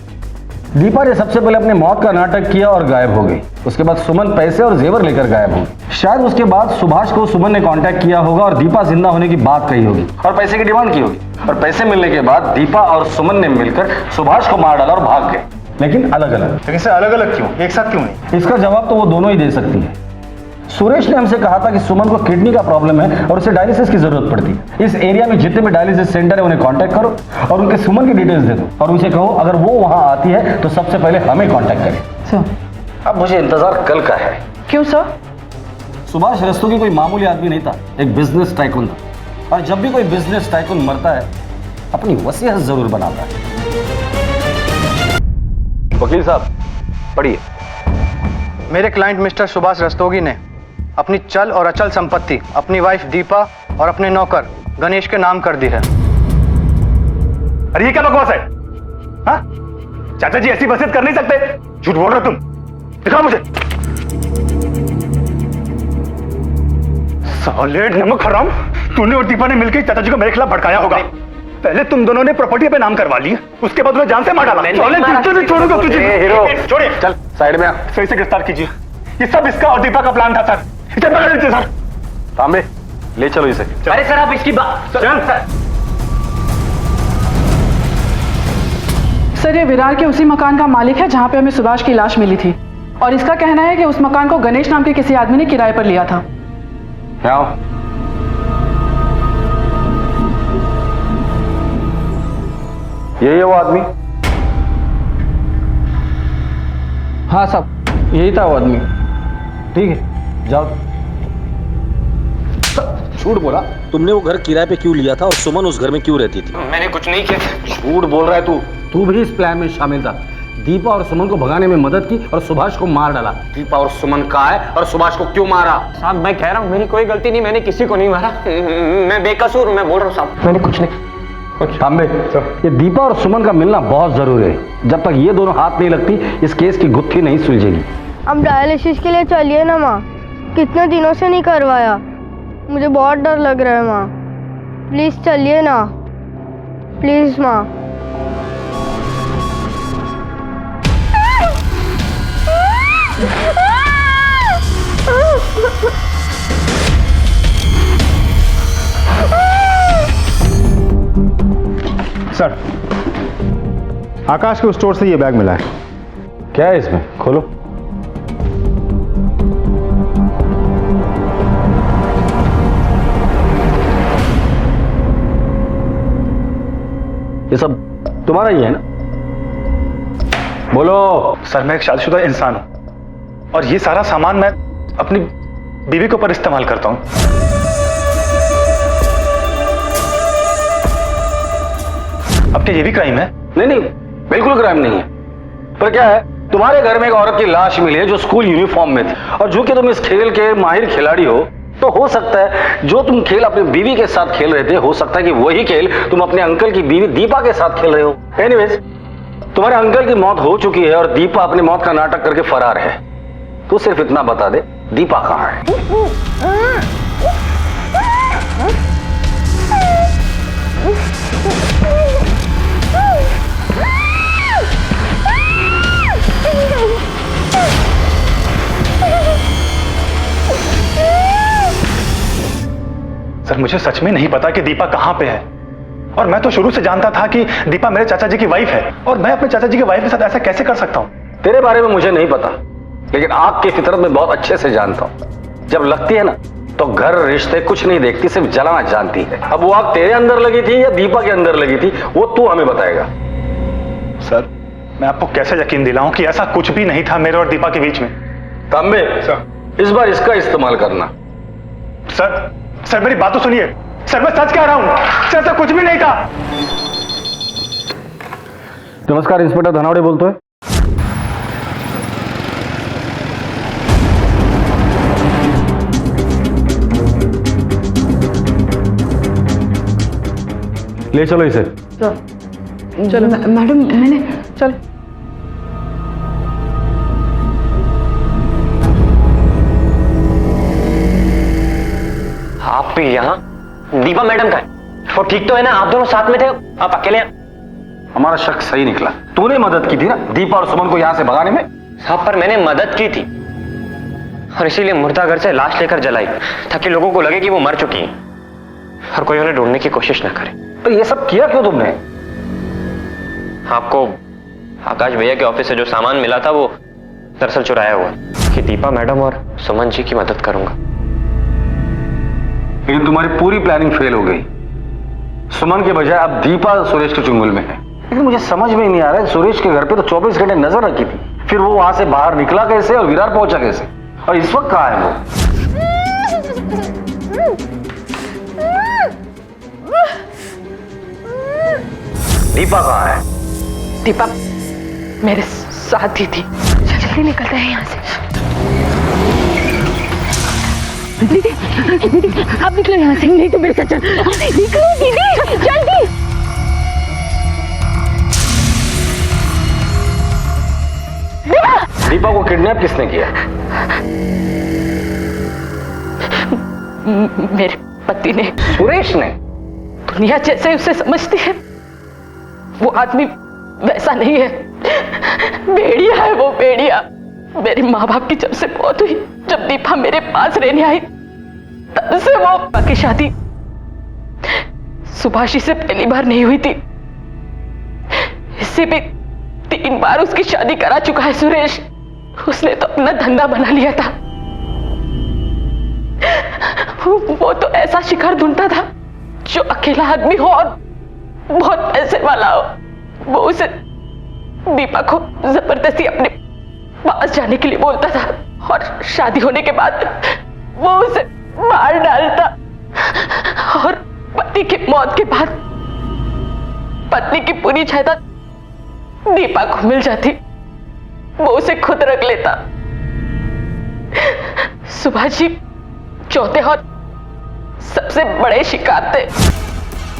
दीपा ने सबसे पहले अपने मौत का नाटक किया और गायब हो गई। उसके बाद सुमन पैसे और जेवर लेकर गायब हो गई। शायद उसके बाद सुभाष को सुमन ने कांटेक्ट किया होगा और दीपा जिंदा होने की बात कही होगी और पैसे की डिमांड की होगी, और पैसे मिलने के बाद दीपा और सुमन ने मिलकर सुभाष को मार डाला और भाग गए, लेकिन अलग अलग। लेकिन सर अलग अलग क्यों, एक साथ क्यों नहीं? इसका जवाब तो वो दोनों ही दे सकती है। सुरेश ने हमसे कहा था कि सुमन को किडनी का प्रॉब्लम है और उसे डायलिसिस की जरूरत पड़ती है। इस एरिया में जितने भी डायलिसिस सेंटर है उन्हें कांटेक्ट करो और उनके सुमन की डिटेल्स दे दो और उनसे कहो अगर वो वहां आती है तो सबसे पहले हमें कांटेक्ट करे। सर, अब मुझे इंतजार कल का है। क्यों सर? सुभाष रस्तोगी कोई मामूली आदमी नहीं था, एक बिजनेस टाइकून था, और जब भी कोई बिजनेस टाइकून मरता है अपनी वसीयत जरूर बनाता है। वकील साहब पढ़िए। मेरे क्लाइंट मिस्टर सुभाष रस्तोगी ने अपनी चल और अचल संपत्ति अपनी वाइफ दीपा और अपने नौकर गणेश के नाम कर दी है। अरे ये क्या बकवास है? हाँ? चाचा जी ऐसी वसीयत कर नहीं सकते, झूठ बोल रहे तुम। दिखाओ मुझे। साले नमक हराम, तूने और दीपा ने मिलकर चाचा जी को मेरे खिलाफ भड़काया होगा। पहले तुम दोनों ने प्रॉपर्टी पे नाम करवा ली, उसके बाद उन्हें जान से मार डाला। नहीं छोड़ूंगा तुझे। हीरो छोड़िए, चल साइड में आ। सही से गिरफ्तार कीजिए। ये सब इसका और दीपा का प्लान था सर। इसे पकड़ लीजिए सर। तांबे ले चलो इसे। अरे सर आप इसकी बात चल सर, ये विरार के उसी मकान का मालिक है जहाँ पे हमें सुभाष की लाश मिली थी और इसका कहना है कि उस मकान को गणेश नाम के किसी आदमी ने किराए पर लिया था। क्या हो? यही है वो आदमी? हाँ साहब, यही था वो आदमी। ठीक है, जाओ। झूठ बोला। तुमने वो घर किराए पे क्यों लिया था और सुमन उस घर में क्यों रहती थी? मैंने कुछ नहीं किया। झूठ बोल रहा है तू भी इस प्लान में शामिल था। दीपा और सुमन को भगाने में मदद की और सुभाष को मार डाला। दीपा और सुमन कहाँ है और सुभाष को क्यों मारा? साहब मैं कह रहा हूँ मेरी कोई गलती नहीं, मैंने किसी को नहीं मारा, मैं बेकसूर हूँ, मैं बोल रहा हूँ साहब मैंने कुछ नहीं। तांबे, ये दीपा और सुमन का मिलना बहुत जरूरी है। जब तक ये दोनों हाथ नहीं लगती इस केस की गुत्थी नहीं सुलझेगी। अब डायलिसिस के लिए चलिए ना माँ, कितने दिनों से नहीं करवाया, मुझे बहुत डर लग रहा है माँ, प्लीज चलिए ना, प्लीज माँ। सर, आकाश के स्टोर से ये बैग मिला है। क्या है इसमें? खोलो। ये सब तुम्हारा ही है ना? बोलो। सर मैं एक शादीशुदा इंसान हूं और ये सारा सामान मैं अपनी बीवी के ऊपर इस्तेमाल करता हूं। अब क्या ये भी क्राइम है? नहीं नहीं, बिल्कुल क्राइम नहीं है। पर क्या है, तुम्हारे घर में एक औरत की लाश मिली है जो स्कूल यूनिफॉर्म में थी, और जो कि तुम इस खेल के माहिर खिलाड़ी हो, तो हो सकता है जो तुम खेल अपनी बीवी के साथ खेल रहे थे, हो सकता है कि वही खेल तुम अपने अंकल की बीवी दीपा के साथ खेल रहे हो। एनीवेज, तुम्हारे अंकल की मौत हो चुकी है और दीपा अपनी मौत का नाटक करके फरार है। तो सिर्फ इतना बता दे, दीपा कहाँ है? सर मुझे सच में नहीं पता कि दीपा कहां पे है, और मैं तो शुरू से जानता था कि दीपा मेरे चाचा जी की वाइफ है, और मैं अपने चाचा जी की वाइफ के साथ ऐसा कैसे कर सकता हूं? तेरे बारे में मुझे नहीं पता, लेकिन आग की फितरत में बहुत अच्छे से जानता हूं। जब लगती है ना तो घर रिश्ते कुछ नहीं देखती, सिर्फ जलाना जानती है। अब वो आग तेरे अंदर लगी थी या दीपा के अंदर लगी थी, वो तू हमें बताएगा। सर मैं आपको कैसे यकीन दिलाऊं कि ऐसा कुछ भी नहीं था मेरे और दीपा के बीच में? तांबे, इस बार इसका इस्तेमाल करना। सर मेरी बात तो सुनिए। सर मैं सच कह रहा हूं, सर ऐसा कुछ भी नहीं था। नमस्कार, इंस्पेक्टर धनावड़े बोलते हैं। ले चलो इसे। चलो मैडम, मैंने चल। आप भी यहाँ? दीपा मैडम का है? वो ठीक तो है ना? आप दोनों साथ में थे, आप अकेले हैं? हमारा शक सही निकला। तूने मदद की थी ना दीपा और सुमन को यहाँ से भगाने में? साहब पर मैंने मदद की थी, और इसीलिए मुर्दा घर से लाश लेकर जलाई, ताकि लोगों को लगे कि वो मर चुकी है और कोई उन्हें ढूंढने की कोशिश ना करे। तो ये सब किया क्यों तुमने? आपको आकाश भैया के ऑफिस से जो सामान मिला था वो दरअसल चुराया हुआ, कि दीपा मैडम और सुमन जी की मदद करूंगा। लेकिन तुम्हारी पूरी प्लानिंग फेल हो गई। सुमन के बजाय अब दीपा सुरेश के चुंगल में है। लेकिन मुझे समझ में ही नहीं आ रहा है, सुरेश के घर पे तो 24 घंटे नजर रखी थी, फिर वो वहां से बाहर निकला कैसे और विरार पहुंचा कैसे, और इस वक्त कहां है वो? दीपा कहां है? दीपा मेरे साथ ही थी। जल्दी निकलते हैं यहाँ से। दीदी, दीदी आप निकलो यहाँ से, नहीं तो मेरे साथ चल। निकलो दीदी, जल्दी। दीपा को किडनैप किसने किया? मेरे पति ने। सुरेश ने? दुनिया जैसे उसे समझती है, वो आदमी वैसा नहीं है। भेड़िया है वो, भेड़िया। मेरे माँ बाप की जब से मौत हुई, जब दीपा मेरे पास रहने आई, तब से वो की शादी सुभाषी से पहली बार नहीं हुई थी। इससे भी 3 बार उसकी शादी करा चुका है सुरेश। उसने तो अपना धंधा बना लिया था। वो तो ऐसा शिकार ढूंढता था जो अकेला आदमी हो और बहुत पैसे वाला हो। वो उसे दीपा को जबरदस्ती अपने पास जाने के लिए बोलता था, और शादी होने के बाद वो उसे मार डालता। और पति की मौत के बाद पत्नी की पूरी जायदाद दीपा को मिल जाती वो उसे खुद रख लेता। सुभाष जी चौथे और सबसे बड़े शिकार थे।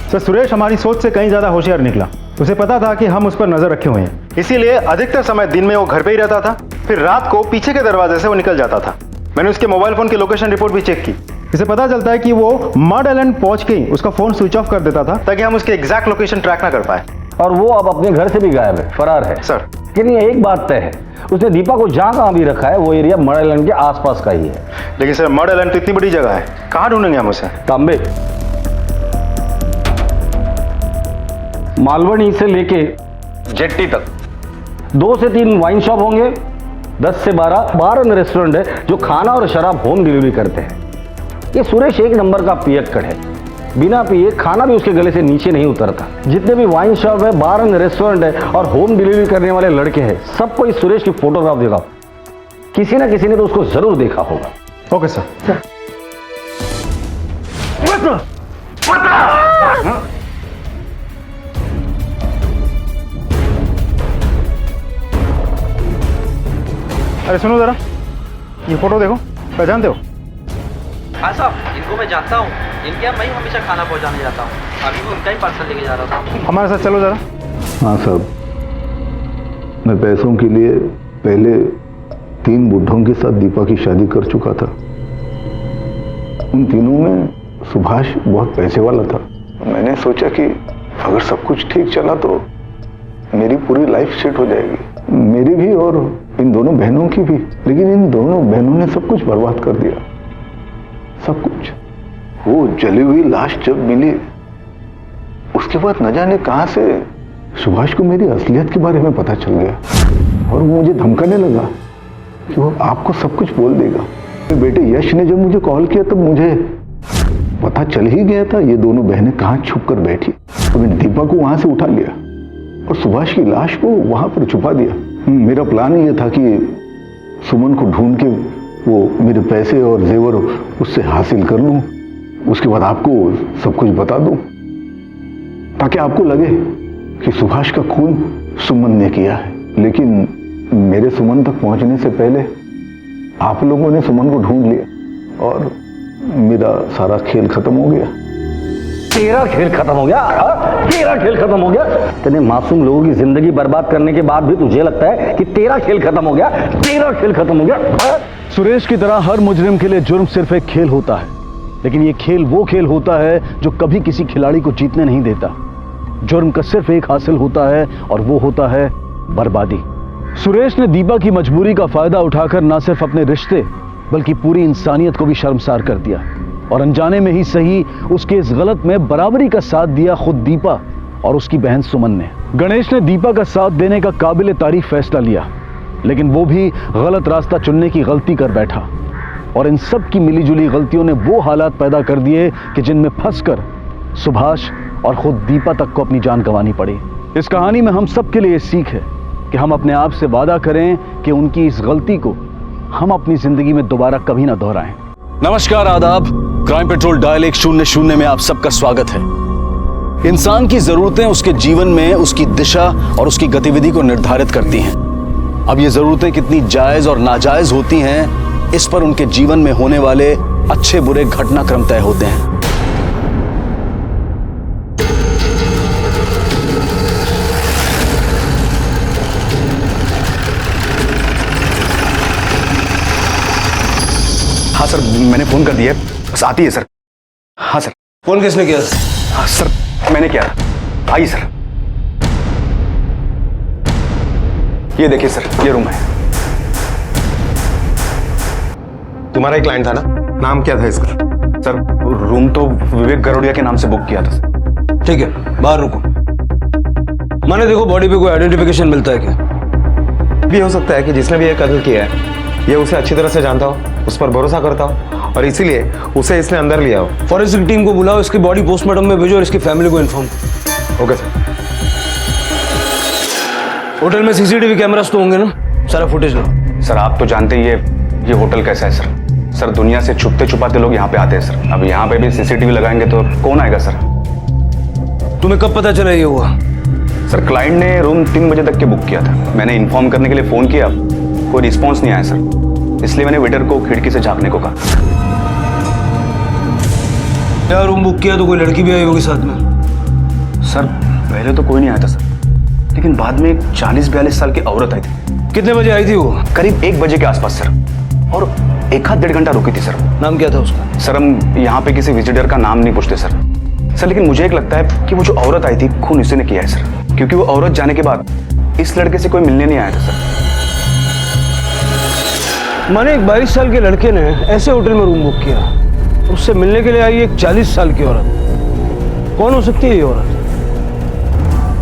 सर सुरेश हमारी सोच से कहीं ज्यादा होशियार निकला। उसे पता था कि हम उस पर नजर रखे हुए हैं, इसीलिए अधिकतर समय दिन में वो घर पे ही रहता था, फिर रात को पीछे के दरवाजे से वो निकल जाता था। मैंने उसके मोबाइल फोन की लोकेशन रिपोर्ट भी चेक की। इसे पता चलता है कि वो मड आइलैंड पहुंच के ही उसका फोन स्विच ऑफ कर देता था ताकि हम उसके एग्जैक्ट लोकेशन ट्रैक ना कर पाए। और वो अब अपने घर से भी गायब है, फरार है सर। लेकिन ये एक बात तय है, उसने दीपा को जहां कहां भी रखा है वो एरिया मड आइलैंड के आसपास का ही है। लेकिन सर मड आइलैंड तो इतनी बड़ी जगह है, कहां ढूंढेंगे हम उसे? तांबे मालवनी से लेके जेट्टी तक 2 से 3 वाइन शॉप होंगे, 10 से 12 बार एंड रेस्टोरेंट है जो खाना और शराब होम डिलीवरी करते हैं। ये सुरेश एक नंबर का पियक्कड़ है, बिना पिए खाना भी उसके गले से नीचे नहीं उतरता। जितने भी वाइन शॉप है, बार एंड रेस्टोरेंट है और होम डिलीवरी करने वाले लड़के हैं, सबको इस सुरेश की फोटोग्राफ दिखाओ। किसी ना किसी ने तो उसको जरूर देखा होगा। Okay sir. अरे सुनो जरा, ये फोटो देखो, पहचानते हो? हाँ साहब, इनको मैं जानता हूँ। इनके यहाँ मैं हमेशा खाना पहुँचाने जाता हूँ। अभी भी उनका ही पार्सल लेके जा रहा था। हमारे साथ चलो जरा। हाँ साहब, मैं पैसों के लिए पहले 3 बुढ़ों के साथ दीपा की शादी कर चुका था। उन तीनों में सुभाष बहुत पैसे वाला था। मैंने सोचा कि अगर सब कुछ ठीक चला तो मेरी पूरी लाइफ सेट हो जाएगी, मेरी भी और इन दोनों बहनों की भी। लेकिन इन दोनों बहनों ने सब कुछ बर्बाद कर दिया, सब कुछ। वो जली हुई लाश जब मिली उसके बाद न जाने कहां से सुभाष को मेरी असलियत के बारे में पता चल गया और वो मुझे धमकाने लगा कि वो आपको सब कुछ बोल देगा। बेटे यश ने जब मुझे कॉल किया तब मुझे पता चल ही गया था ये दोनों बहनें कहां छुप कर बैठी। तो मैंने दीपा को वहां से उठा लिया और सुभाष की लाश को वहां पर छुपा दिया। मेरा प्लान ये था कि सुमन को ढूंढ के वो मेरे पैसे और जेवर उससे हासिल कर लूं, उसके बाद आपको सब कुछ बता दूं ताकि आपको लगे कि सुभाष का खून सुमन ने किया है। लेकिन मेरे सुमन तक पहुंचने से पहले आप लोगों ने सुमन को ढूंढ लिया और मेरा सारा खेल खत्म हो गया। तेरा खेल खत्म हो गया? तेरा खेल खत्म हो गया? तेने मासूम लोगों की जिंदगी बर्बाद करने के बाद भी तुझे लगता है कि तेरा खेल खत्म हो गया? तेरा खेल खत्म हो गया? सुरेश की तरह हर मुजरिम के लिए जुर्म सिर्फ एक खेल होता है, लेकिन ये खेल वो खेल होता है जो कभी किसी खिलाड़ी को जीतने नहीं देता। जुर्म का सिर्फ एक हासिल होता है और वो होता है बर्बादी। सुरेश ने दीपा की मजबूरी का फायदा उठाकर न सिर्फ अपने रिश्ते बल्कि पूरी इंसानियत को भी शर्मसार कर दिया और अनजाने में ही सही उसके इस गलत में बराबरी का साथ दिया खुद दीपा और उसकी बहन सुमन ने। गणेश ने दीपा का साथ देने का काबिल तारीफ फैसला लिया, लेकिन वो भी गलत रास्ता चुनने की गलती कर बैठा और इन सब की मिलीजुली गलतियों ने वो हालात पैदा कर दिए कि जिनमें फंसकर सुभाष और खुद दीपा तक को अपनी जान गंवानी पड़ी। इस कहानी में हम सब के लिए सीख है कि हम अपने आप से वादा करें कि उनकी इस गलती को हम अपनी जिंदगी में दोबारा कभी ना दोहराएं। नमस्कार, आदाब। क्राइम पेट्रोल डायल 100 में आप सबका स्वागत है। इंसान की जरूरतें उसके जीवन में उसकी दिशा और उसकी गतिविधि को निर्धारित करती हैं। अब ये जरूरतें कितनी जायज और नाजायज होती हैं, इस पर उनके जीवन में होने वाले अच्छे बुरे घटनाक्रम तय होते हैं। हाँ सर, मैंने फोन कर दिया, बस आती है सर। हाँ सर। फोन किसने किया? हाँ सर, मैंने किया। आइए सर। ये देखिए सर, ये रूम है। तुम्हारा ही क्लाइंट था ना? नाम क्या था इसका? सर, रूम तो विवेक गरोडिया के नाम से बुक किया था सर। ठीक है, बाहर रुको। मैंने देखो बॉडी पे कोई आइडेंटिफिकेशन मिलता है क्या? भी हो सकता है कि जिसने भी ये कत्ल किया है ये उसे अच्छी तरह से जानता हो, उस पर भरोसा करता हो और इसीलिए उसे इसने अंदर लिया हो। फॉरेंसिक टीम को बुलाओ, इसकी बॉडी पोस्टमार्टम में भेजो और इसकी फैमिली को इन्फॉर्म। Okay sir. होटल में सीसीटीवी कैमरास तो होंगे ना? सारा फुटेज लो। सर, आप तो जानते ही ये होटल कैसा है सर। सर, दुनिया से छुपते छुपाते लोग यहाँ पे आते हैं सर। अब यहाँ पे भी सीसीटीवी लगाएंगे तो कौन आएगा सर? तुम्हें कब पता चला ये हुआ? सर क्लाइंट ने रूम 3 बजे तक के बुक किया था। मैंने इन्फॉर्म करने के लिए फोन किया, कोई रिस्पॉन्स नहीं आया सर, इसलिए मैंने वेटर को खिड़की से झांकने को कहा। क्या रूम बुक किया तो कोई लड़की भी आई होगी साथ में? सर पहले तो कोई नहीं आया था सर, लेकिन बाद में एक 40-42 साल की औरत आई थी। कितने बजे आई थी वो? करीब 1 बजे के आसपास सर, और 1-1.5 घंटा रुकी थी सर। नाम क्या था उसका? सर हम यहाँ पे किसी विजिटर का नाम नहीं पूछते सर। लेकिन मुझे एक लगता है कि वो जो औरत आई थी खून इसी ने किया है सर, क्योंकि वो औरत जाने के बाद इस लड़के से कोई मिलने नहीं आया था सर। मैंने एक 22 साल के लड़के ने ऐसे होटल में रूम बुक किया, उससे मिलने के लिए आई एक 40 साल की औरत। कौन हो सकती है ये औरत?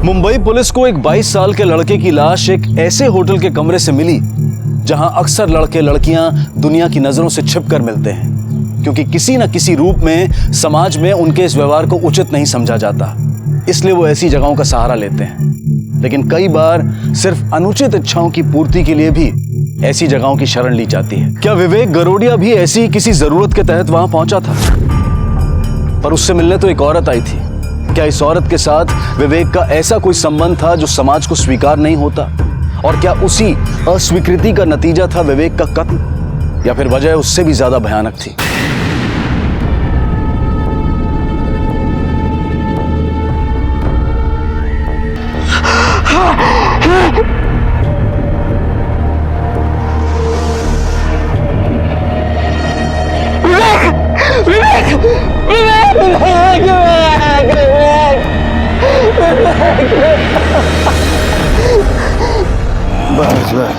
मुंबई पुलिस को एक 22 साल के लड़के की लाश एक ऐसे होटल के कमरे से मिली जहां अक्सर लड़के लड़कियां दुनिया की नजरों से छिपकर मिलते हैं, क्योंकि किसी न किसी रूप में समाज में उनके इस व्यवहार को उचित नहीं समझा जाता, इसलिए वो ऐसी जगहों का सहारा लेते हैं। लेकिन कई बार सिर्फ अनुचित इच्छाओं की पूर्ति के लिए भी ऐसी जगहों की शरण ली जाती है। क्या विवेक गरोडिया भी ऐसी किसी जरूरत के तहत वहां पहुंचा था? पर उससे मिलने तो एक औरत आई थी। क्या इस औरत के साथ विवेक का ऐसा कोई संबंध था जो समाज को स्वीकार नहीं होता? और क्या उसी अस्वीकृति का नतीजा था विवेक का कत्ल, या फिर वजह उससे भी ज्यादा भयानक थी? बस बस।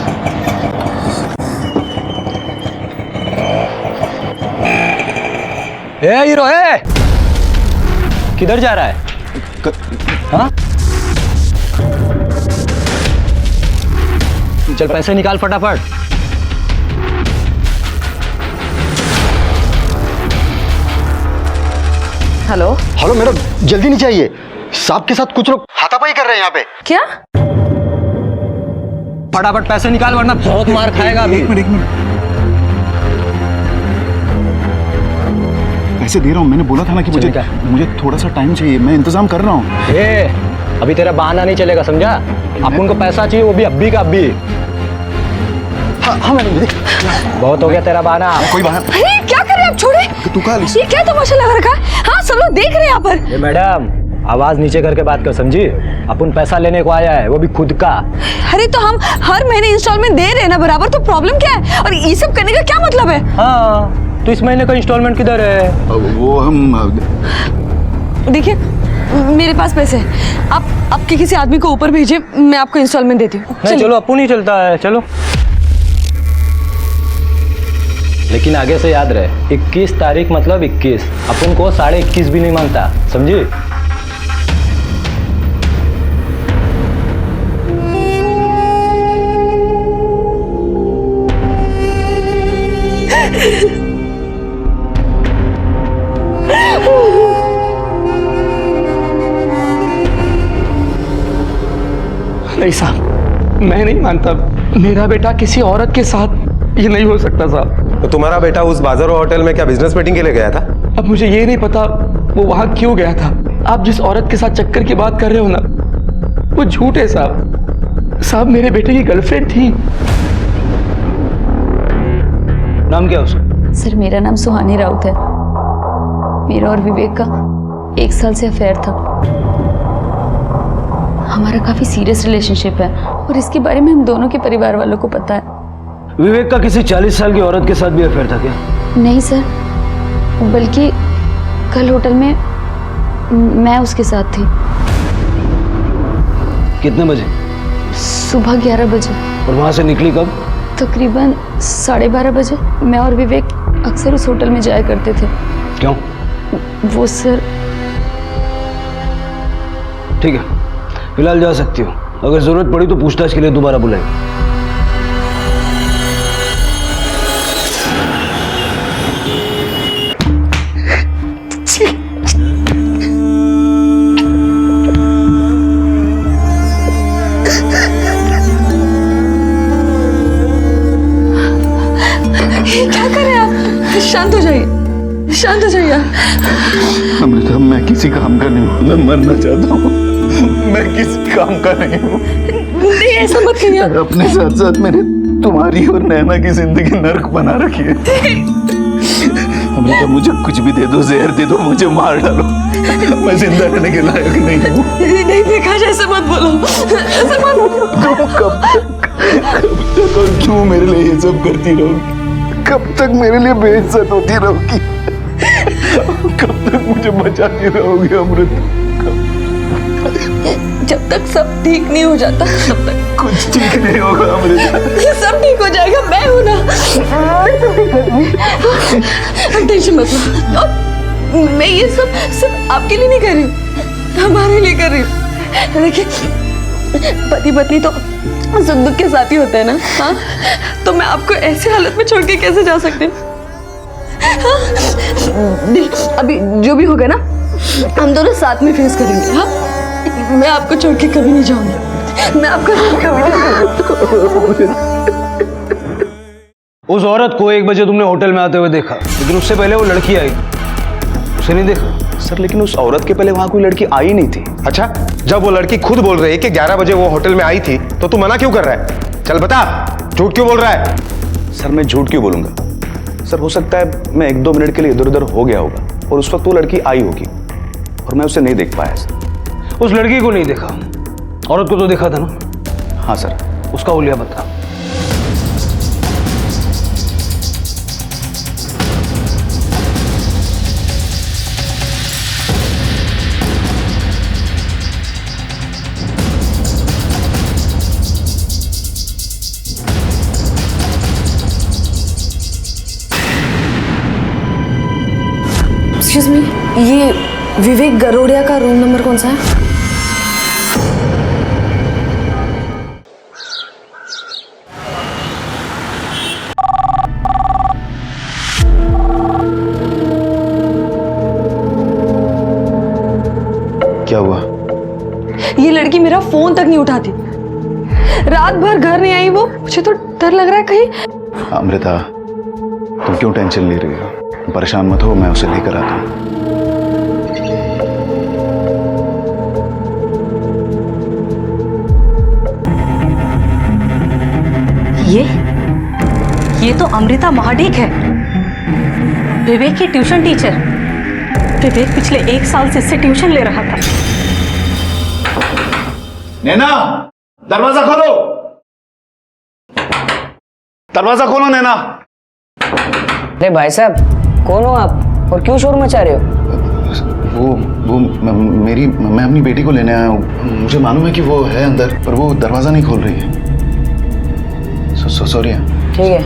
ए हीरो है, किधर जा रहा है? हाँ? चल पैसे निकाल फटाफट। हेलो हेलो मैडम, जल्दी नहीं चाहिए, सांप के साथ कुछ लोग हाथापाई कर रहे हैं यहाँ पे। क्या? फटाफट पैसे निकाल वरना बहुत मार खाएगा अभी। एक मिनट पैसे दे रहा हूँ, मैंने बोला था ना कि मुझे थोड़ा सा टाइम चाहिए, मैं इंतजाम कर रहा हूँ। अभी तेरा बहाना नहीं चलेगा, समझा? अपन को पैसा चाहिए, वो भी अब्बी का अब्बी। हाँ मैडम, बहुत हो गया तेरा बहाना। कोई बहाना? अरे क्या कर रहे हैं आप? छोड़े। तू कहा ये क्या तमाशा लगा रखा है? हाँ सब लोग देख रहे हैं यहाँ पर। मैडम आवाज नीचे करके बात कर, समझी? अपन पैसा लेने को आया है, वो भी खुद का। अरे तो हम हर महीने इंस्टॉलमेंट दे रहे हैं ना बराबर, तो प्रॉब्लम क्या है? और ये सब करने का क्या मतलब है? हाँ तो इस महीने का इंस्टॉलमेंट किधर है? वो हम देखिए मेरे पास पैसे हैं, आप आपके किसी आदमी को ऊपर भेजिए, मैं आपको इंस्टॉलमेंट देती हूँ। चलो अपन ही चलता है, चलो। लेकिन आगे से याद रहे, 21 तारीख मतलब 21, अपन को 21.5 भी नहीं मांगता, समझी? नहीं साहब, मैं नहीं मानता, मेरा बेटा किसी औरत के साथ ये नहीं हो सकता साहब। तो तुम्हारा बेटा उस बाजारो होटल में क्या बिजनेस मीटिंग के लिए गया था? अब मुझे ये नहीं पता वो वहां क्यों गया था। आप जिस औरत के साथ चक्कर की बात कर रहे हो ना, वो झूठ है साहब। साहब मेरे बेटे की गर्लफ्रेंड थी। नाम क्या उसका? सर मेरा नाम सुहानी राउत है। मेरा और विवेक का 1 साल से अफेयर था। हमारा काफी सीरियस रिलेशनशिप है और इसके बारे में हम दोनों के परिवार वालों को पता है। विवेक का किसी 40 साल की औरत के साथ भी अफेयर था क्या? नहीं सर, बल्कि कल होटल में मैं उसके साथ थी। कितने बजे? सुबह 11 बजे। और वहां से निकली कब? तकरीबन 12:30 बजे। मैं और विवेक अक्सर उस होटल में जाया करते थे। क्यों? वो सर। ठीक है, फिलहाल जा सकती हो, अगर जरूरत पड़ी तो पूछताछ के लिए दोबारा बुलाएं। क्या कर रहे हैं आप? शांत हो जाइए, शांत हो जाइए। अमृता, मैं किसी काम का नहीं हूँ, मैं मरना चाहता हूँ। मैं किसी काम का नहीं हूँ। नहीं ऐसा मत कहिए। अपने साथ साथ मैंने तुम्हारी और नैना की जिंदगी नर्क बना रखी है। अमृता मुझे कुछ भी दे दो, जहर दे दो, मुझे मार डालो, मैं जिंदा रहने के लायक नहीं हूँ। नहीं प्रकाश ऐसे मत बोलो, ऐसे मत बोलो। कब तक और क्यों मेरे लिए ये सब करती रहोगी? कब तक मेरे लिए बेइज्जत होती रहोगी? कब तक मुझे बचाती रहोगी अमृता? जब तक सब ठीक नहीं हो जाता तब तक कुछ ठीक नहीं होगा अमृता। सब ठीक हो जाएगा, मैं हूं ना। टेंशन मत लो। और मैं ये सब सिर्फ आपके लिए नहीं कर रही हूँ, हमारे लिए कर रही हूँ। देखिए पति पत्नी तो सुख दुख के साथ ही होते हैं ना। हाँ तो मैं आपको ऐसी हालत में छोड़ के कैसे जा सकती हूँ? हाँ? अभी जो भी होगा ना हम दोनों साथ में फेस करेंगे। हाँ मैं आपको छोड़ के कभी नहीं जाऊंगी, मैं आपको कभी नहीं। उस औरत को 1 बजे तुमने होटल में आते हुए देखा, लेकिन उससे पहले वो लड़की आई, उसे नहीं देखा। सर लेकिन उस औरत के पहले वहां कोई लड़की आई नहीं थी। अच्छा, जब वो लड़की खुद बोल रही है कि 11 बजे वो होटल में आई थी, तो तू मना क्यों कर रहा है? चल बता, झूठ क्यों बोल रहा है? सर मैं झूठ क्यों बोलूंगा? सर हो सकता है मैं 1-2 मिनट के लिए इधर उधर हो गया होगा और उस वक्त वो लड़की आई होगी और मैं उसे नहीं देख पाया। सर उस लड़की को नहीं देखा, औरत को तो देखा था ना? हाँ सर। उसका हुलिया बता। एक्सक्यूज मी, ये विवेक गरोड़िया का रूम नंबर कौन सा है? क्या हुआ? ये लड़की मेरा फोन तक नहीं उठाती, रात भर घर नहीं आई वो। मुझे तो डर लग रहा है कहीं। अमृता तुम क्यों टेंशन ले रही हो? परेशान मत हो, मैं उसे लेकर आता हूँ। ये तो अमृता महाडिक है, विवेक की ट्यूशन टीचर। विवेक पिछले 1 साल से इससे ट्यूशन ले रहा था। नैना, दरवाजा खोलो, दरवाजा खोलो नैना। अरे भाई साहब, कौन हो आप और क्यों शोर मचा रहे हो? मैं अपनी बेटी को लेने आया हूँ। मुझे मालूम है कि वो है अंदर, पर वो दरवाजा नहीं खोल रही है। सॉरी। ठीक है।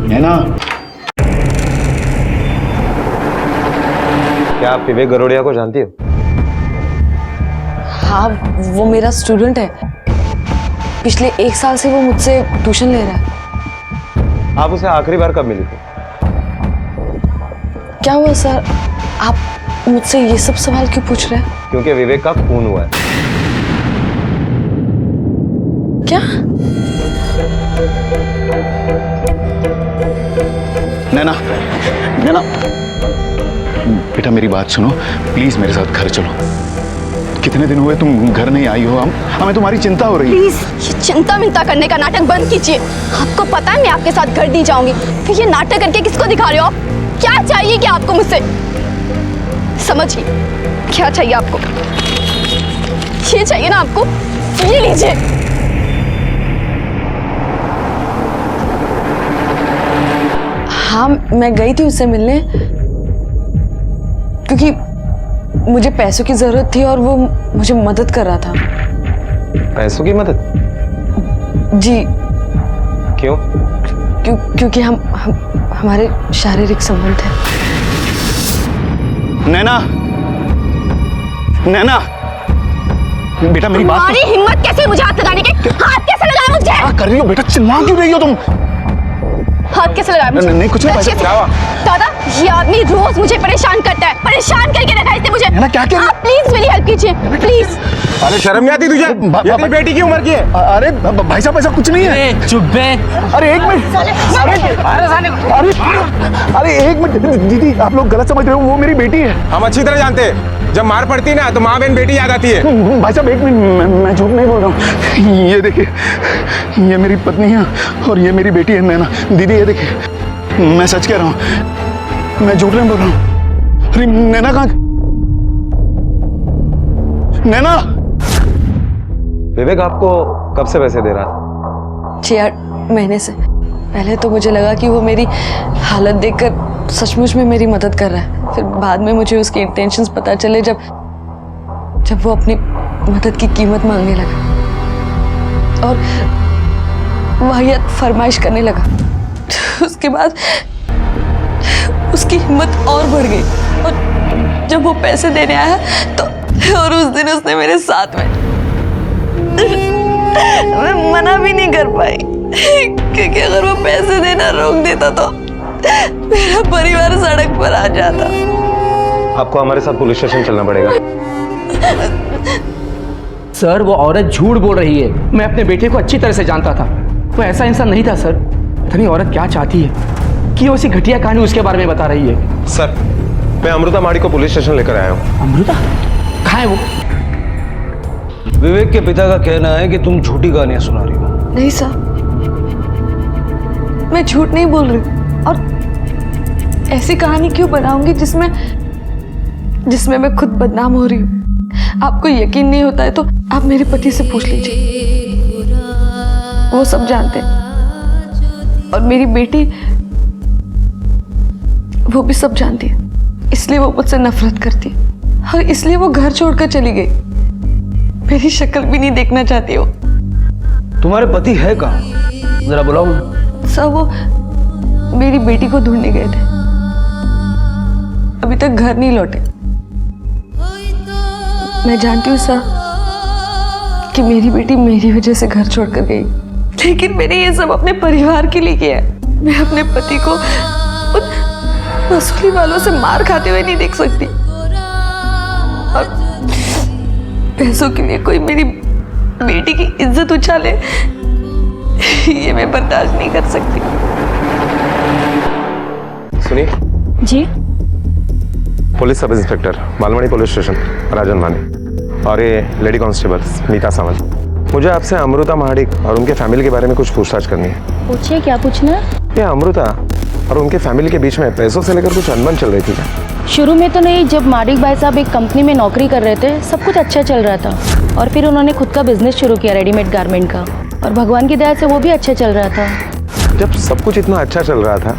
नैना, क्या आप विवेक गरोड़िया को जानती हो? हाँ वो मेरा स्टूडेंट है, पिछले 1 साल से वो मुझसे ट्यूशन ले रहा है। आप उसे आखिरी बार कब मिली थी? क्या हुआ सर, आप मुझसे ये सब सवाल क्यों पूछ रहे हैं? क्योंकि विवेक का खून हुआ है। क्या? नैना, बेटा मेरी बात सुनो, प्लीज मेरे साथ घर चलो। कितने दिन हुए तुम घर नहीं आई हो, हमें तुम्हारी चिंता हो रही है। प्लीज ये चिंता मिंता करने का नाटक बंद कीजिए। आपको पता है मैं आपके साथ घर नहीं जाऊंगी, फिर ये नाटक करके किसको दिखा रहे हो? क्या चाहिए क्या आपको मुझसे? समझिए, क्या चाहिए आपको? ये चाहिए ना आपको, ये लीजिए। हाँ मैं गई थी उससे मिलने, क्योंकि मुझे पैसों की जरूरत थी और वो मुझे मदद कर रहा था। पैसों की मदद? जी। क्यों? क्योंकि हमारे शारीरिक संबंध है। नैना, बेटा मेरी बात। तुम्हारी हिम्मत कैसे मुझे हाथ लगाने की? हाथ कैसे लगाया मुझे? क्या कर रही हो बेटा, चिल्ला क्यों रही हो तुम? हाथ कैसे लगाया मुझे? नहीं कुछ नहीं भाई साहब, क्या हुआ? दादा, ये आदमी रोज मुझे परेशान करता है, परेशान करके रखा है इसने मुझे। नैना क्या कह रही है? आप प्लीज मेरी हेल्प कीजिए, प्लीज। अरे शर्म नहीं आती तुझे? ये तेरी बेटी की उम्र की है। अरे भाई साहब ऐसा कुछ नहीं है। चुप बे। अरे एक मिनट, अरे एक मिनट दीदी, आप लोग गलत समझ रहे हो, वो मेरी बेटी है। हम अच्छी तरह जानते हैं, जब मार पड़ती है ना तो माँ बहन बेटी याद आती है। भाई साहब एक मिनट, मैं झूठ नहीं बोल रहा हूँ। ये देखिए, ये मेरी पत्नी है और ये मेरी बेटी है नैना। दीदी ये देखिए, मैं सच कह रहा हूँ, मैं झूठ नहीं बोल रहा हूँ। अरे नैना कहाँ? नैना! विवेक आपको कब से पैसे दे रहा था? 6-8 महीने से। पहले तो मुझे लगा कि वो मेरी हालत देखकर सचमुच में मेरी मदद कर रहा है, फिर बाद में मुझे उसकी इंटेंशंस पता चले जब वो अपनी मदद की कीमत मांगने लगा और वाहियात फरमाइश करने लगा। उसके बाद उसकी हिम्मत और बढ़ गई और जब वो पैसे देने आया तो और उस दिन उसने मेरे साथ में मैं मना भी नहीं कर पाई क्योंकि अगर वो पैसे देना रोक देता तो मेरा परिवार सड़क पर आ जाता। आपको हमारे साथ पुलिस स्टेशन चलना पड़ेगा। सर वो औरत झूठ बोल रही है। मैं अपने बेटे को अच्छी तरह से जानता था, वो ऐसा इंसान नहीं था सर। पता नहीं औरत क्या चाहती है कि वो ऐसी घटिया कहानी उसके बारे में बता रही है। सर मैं अमृता माड़ी को पुलिस स्टेशन लेकर आया हूँ। अमृता कहाँ है वो? विवेक के पिता का कहना है कि तुम झूठी कहानियां सुना रही हो। नहीं सर, मैं झूठ नहीं बोल रही और ऐसी कहानी क्यों बनाऊंगी जिसमें मैं खुद बदनाम हो रही हूँ। आपको यकीन नहीं होता है तो आप मेरे पति से पूछ लीजिए, वो सब जानते हैं। और मेरी बेटी वो भी सब जानती है, इसलिए वो मुझसे नफरत करती है और इसलिए वो घर छोड़कर चली गई। मेरी शक्ल भी नहीं देखना चाहती हो। तुम्हारे पति है कहाँ? जरा बुलाओ। सर वो मेरी बेटी को ढूंढने गए थे, अभी तक घर नहीं लौटे। मैं जानती हूँ सर कि मेरी बेटी मेरी वजह से घर छोड़कर गई, लेकिन मैंने ये सब अपने परिवार के लिए किया है। मैं अपने पति को उन वसूली वालों से मार खाते हुए नहीं देख सकती और पैसों के लिए कोई मेरी बेटी की इज्जत उछाले ये मैं बर्दाश्त नहीं कर सकती। सुनिए जी। Police sub inspector Malwadi police station Rajan Mane और ये लेडी कांस्टेबल मीता सावंत। मुझे आपसे अमृता महाडिक और उनके फैमिली के बारे में कुछ पूछताछ करनी है। पूछिए, क्या पूछना है? ये अमृता और उनके फैमिली के बीच में पैसों से लेकर कुछ अनबन चल रही थी क्या? शुरू में तो नहीं, जब माडिक भाई साहब एक कंपनी में नौकरी कर रहे थे सब कुछ अच्छा चल रहा था और फिर उन्होंने खुद का बिजनेस शुरू किया रेडीमेड गारमेंट का और भगवान की दया से वो भी अच्छा चल रहा था। जब सब कुछ इतना अच्छा चल रहा था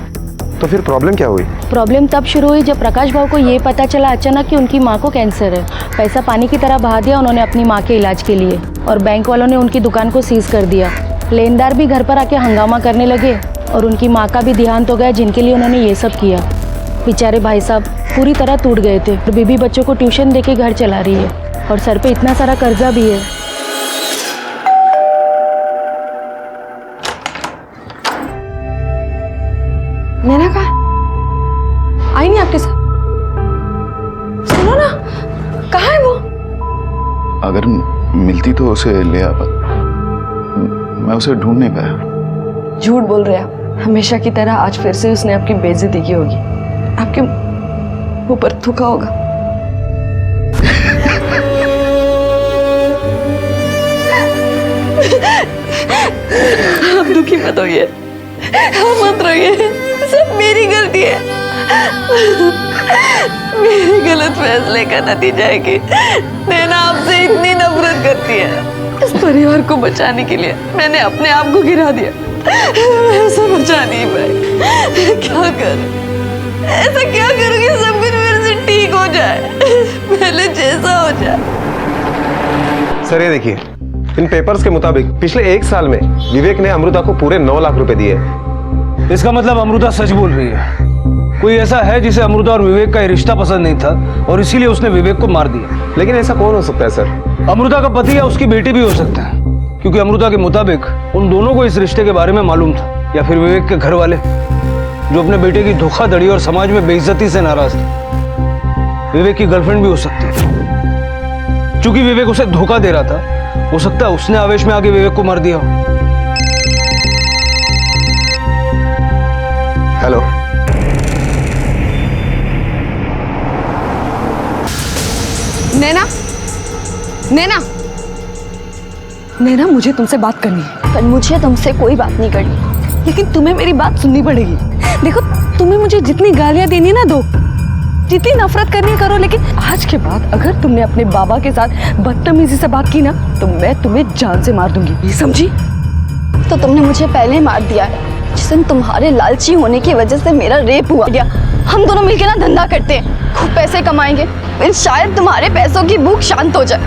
तो फिर प्रॉब्लम क्या हुई? प्रॉब्लम तब शुरू हुई जब प्रकाश भाव को ये पता चला अचानक कि उनकी माँ को कैंसर है। पैसा पानी की तरह बहा दिया उन्होंने अपनी माँ के इलाज के लिए और बैंक वालों ने उनकी दुकान को सीज कर दिया। लेनदार भी घर पर आके हंगामा करने लगे और उनकी माँ का भी देहांत हो गया जिनके लिए उन्होंने ये सब किया। बेचारे भाई साहब पूरी तरह टूट गए थे और बीबी बच्चों को ट्यूशन देके घर चला रही है और सर पे इतना सारा कर्जा भी है। नैना कहाँ? आई नहीं आपके साथ? सुनो ना, कहाँ है वो? अगर मिलती तो उसे ले आता, मैं उसे ढूंढ नहीं पाया। झूठ बोल रहे आप। हमेशा की तरह आज फिर से उसने आपकी बेइज्जती की होगी, आपके मुंह पर थूका होगा। आप दुखी मत होइए, आप मत रोइए, सब मेरी गलती है। मेरे गलत फैसले का नतीजा है कि नैना आपसे इतनी नफरत करती है। इस परिवार को बचाने के लिए मैंने अपने आप को गिरा दिया। ऐसा बचा नहीं पाई, क्या करूं? ऐसा क्या करूं कि सब कुछ मेरे से ठीक हो जाए, पहले जैसा हो जाए। सर ये देखिए, इन पेपर्स के मुताबिक पिछले 1 साल में विवेक ने अमृता को पूरे 9 लाख रुपए दिए। इसका मतलब अमृता सच बोल रही है। कोई ऐसा है जिसे अमृता और विवेक का रिश्ता पसंद नहीं था और इसीलिए उसने विवेक को मार दिया। लेकिन ऐसा कौन हो सकता है सर? अमृता का पति या उसकी बेटी भी हो सकता है, क्योंकि अमृता के मुताबिक उन दोनों को इस रिश्ते के बारे में मालूम था। या फिर विवेक के घर वाले जो अपने बेटे की धोखाधड़ी और समाज में बेइज्जती से नाराज थे। विवेक की गर्लफ्रेंड भी हो सकती है। चूंकि विवेक उसे धोखा दे रहा था, हो सकता है उसने आवेश में आके विवेक को मार दिया हो। हेलो, नैना, नैना, नैना, मुझे तुमसे बात करनी है। पर मुझे तुमसे कोई बात नहीं करनी। लेकिन तुम्हें मेरी बात सुननी पड़ेगी। देखो, तुम्हें मुझे जितनी गालियां देनी ना दो, जितनी नफरत करनी करो, लेकिन आज के बाद अगर तुमने अपने बाबा के साथ बदतमीजी से बात की ना, तो मैं तुम्हें जान से मार दूंगी, ये समझी? तो तुमने मुझे पहले मार दिया है। जिस दिन तुम्हारे लालची होने की वजह से मेरा रेप हुआ गया। हम दोनों मिलकर ना धंधा करते हैं, खूब पैसे कमाएंगे, फिर शायद तुम्हारे पैसों की भूख शांत हो जाए।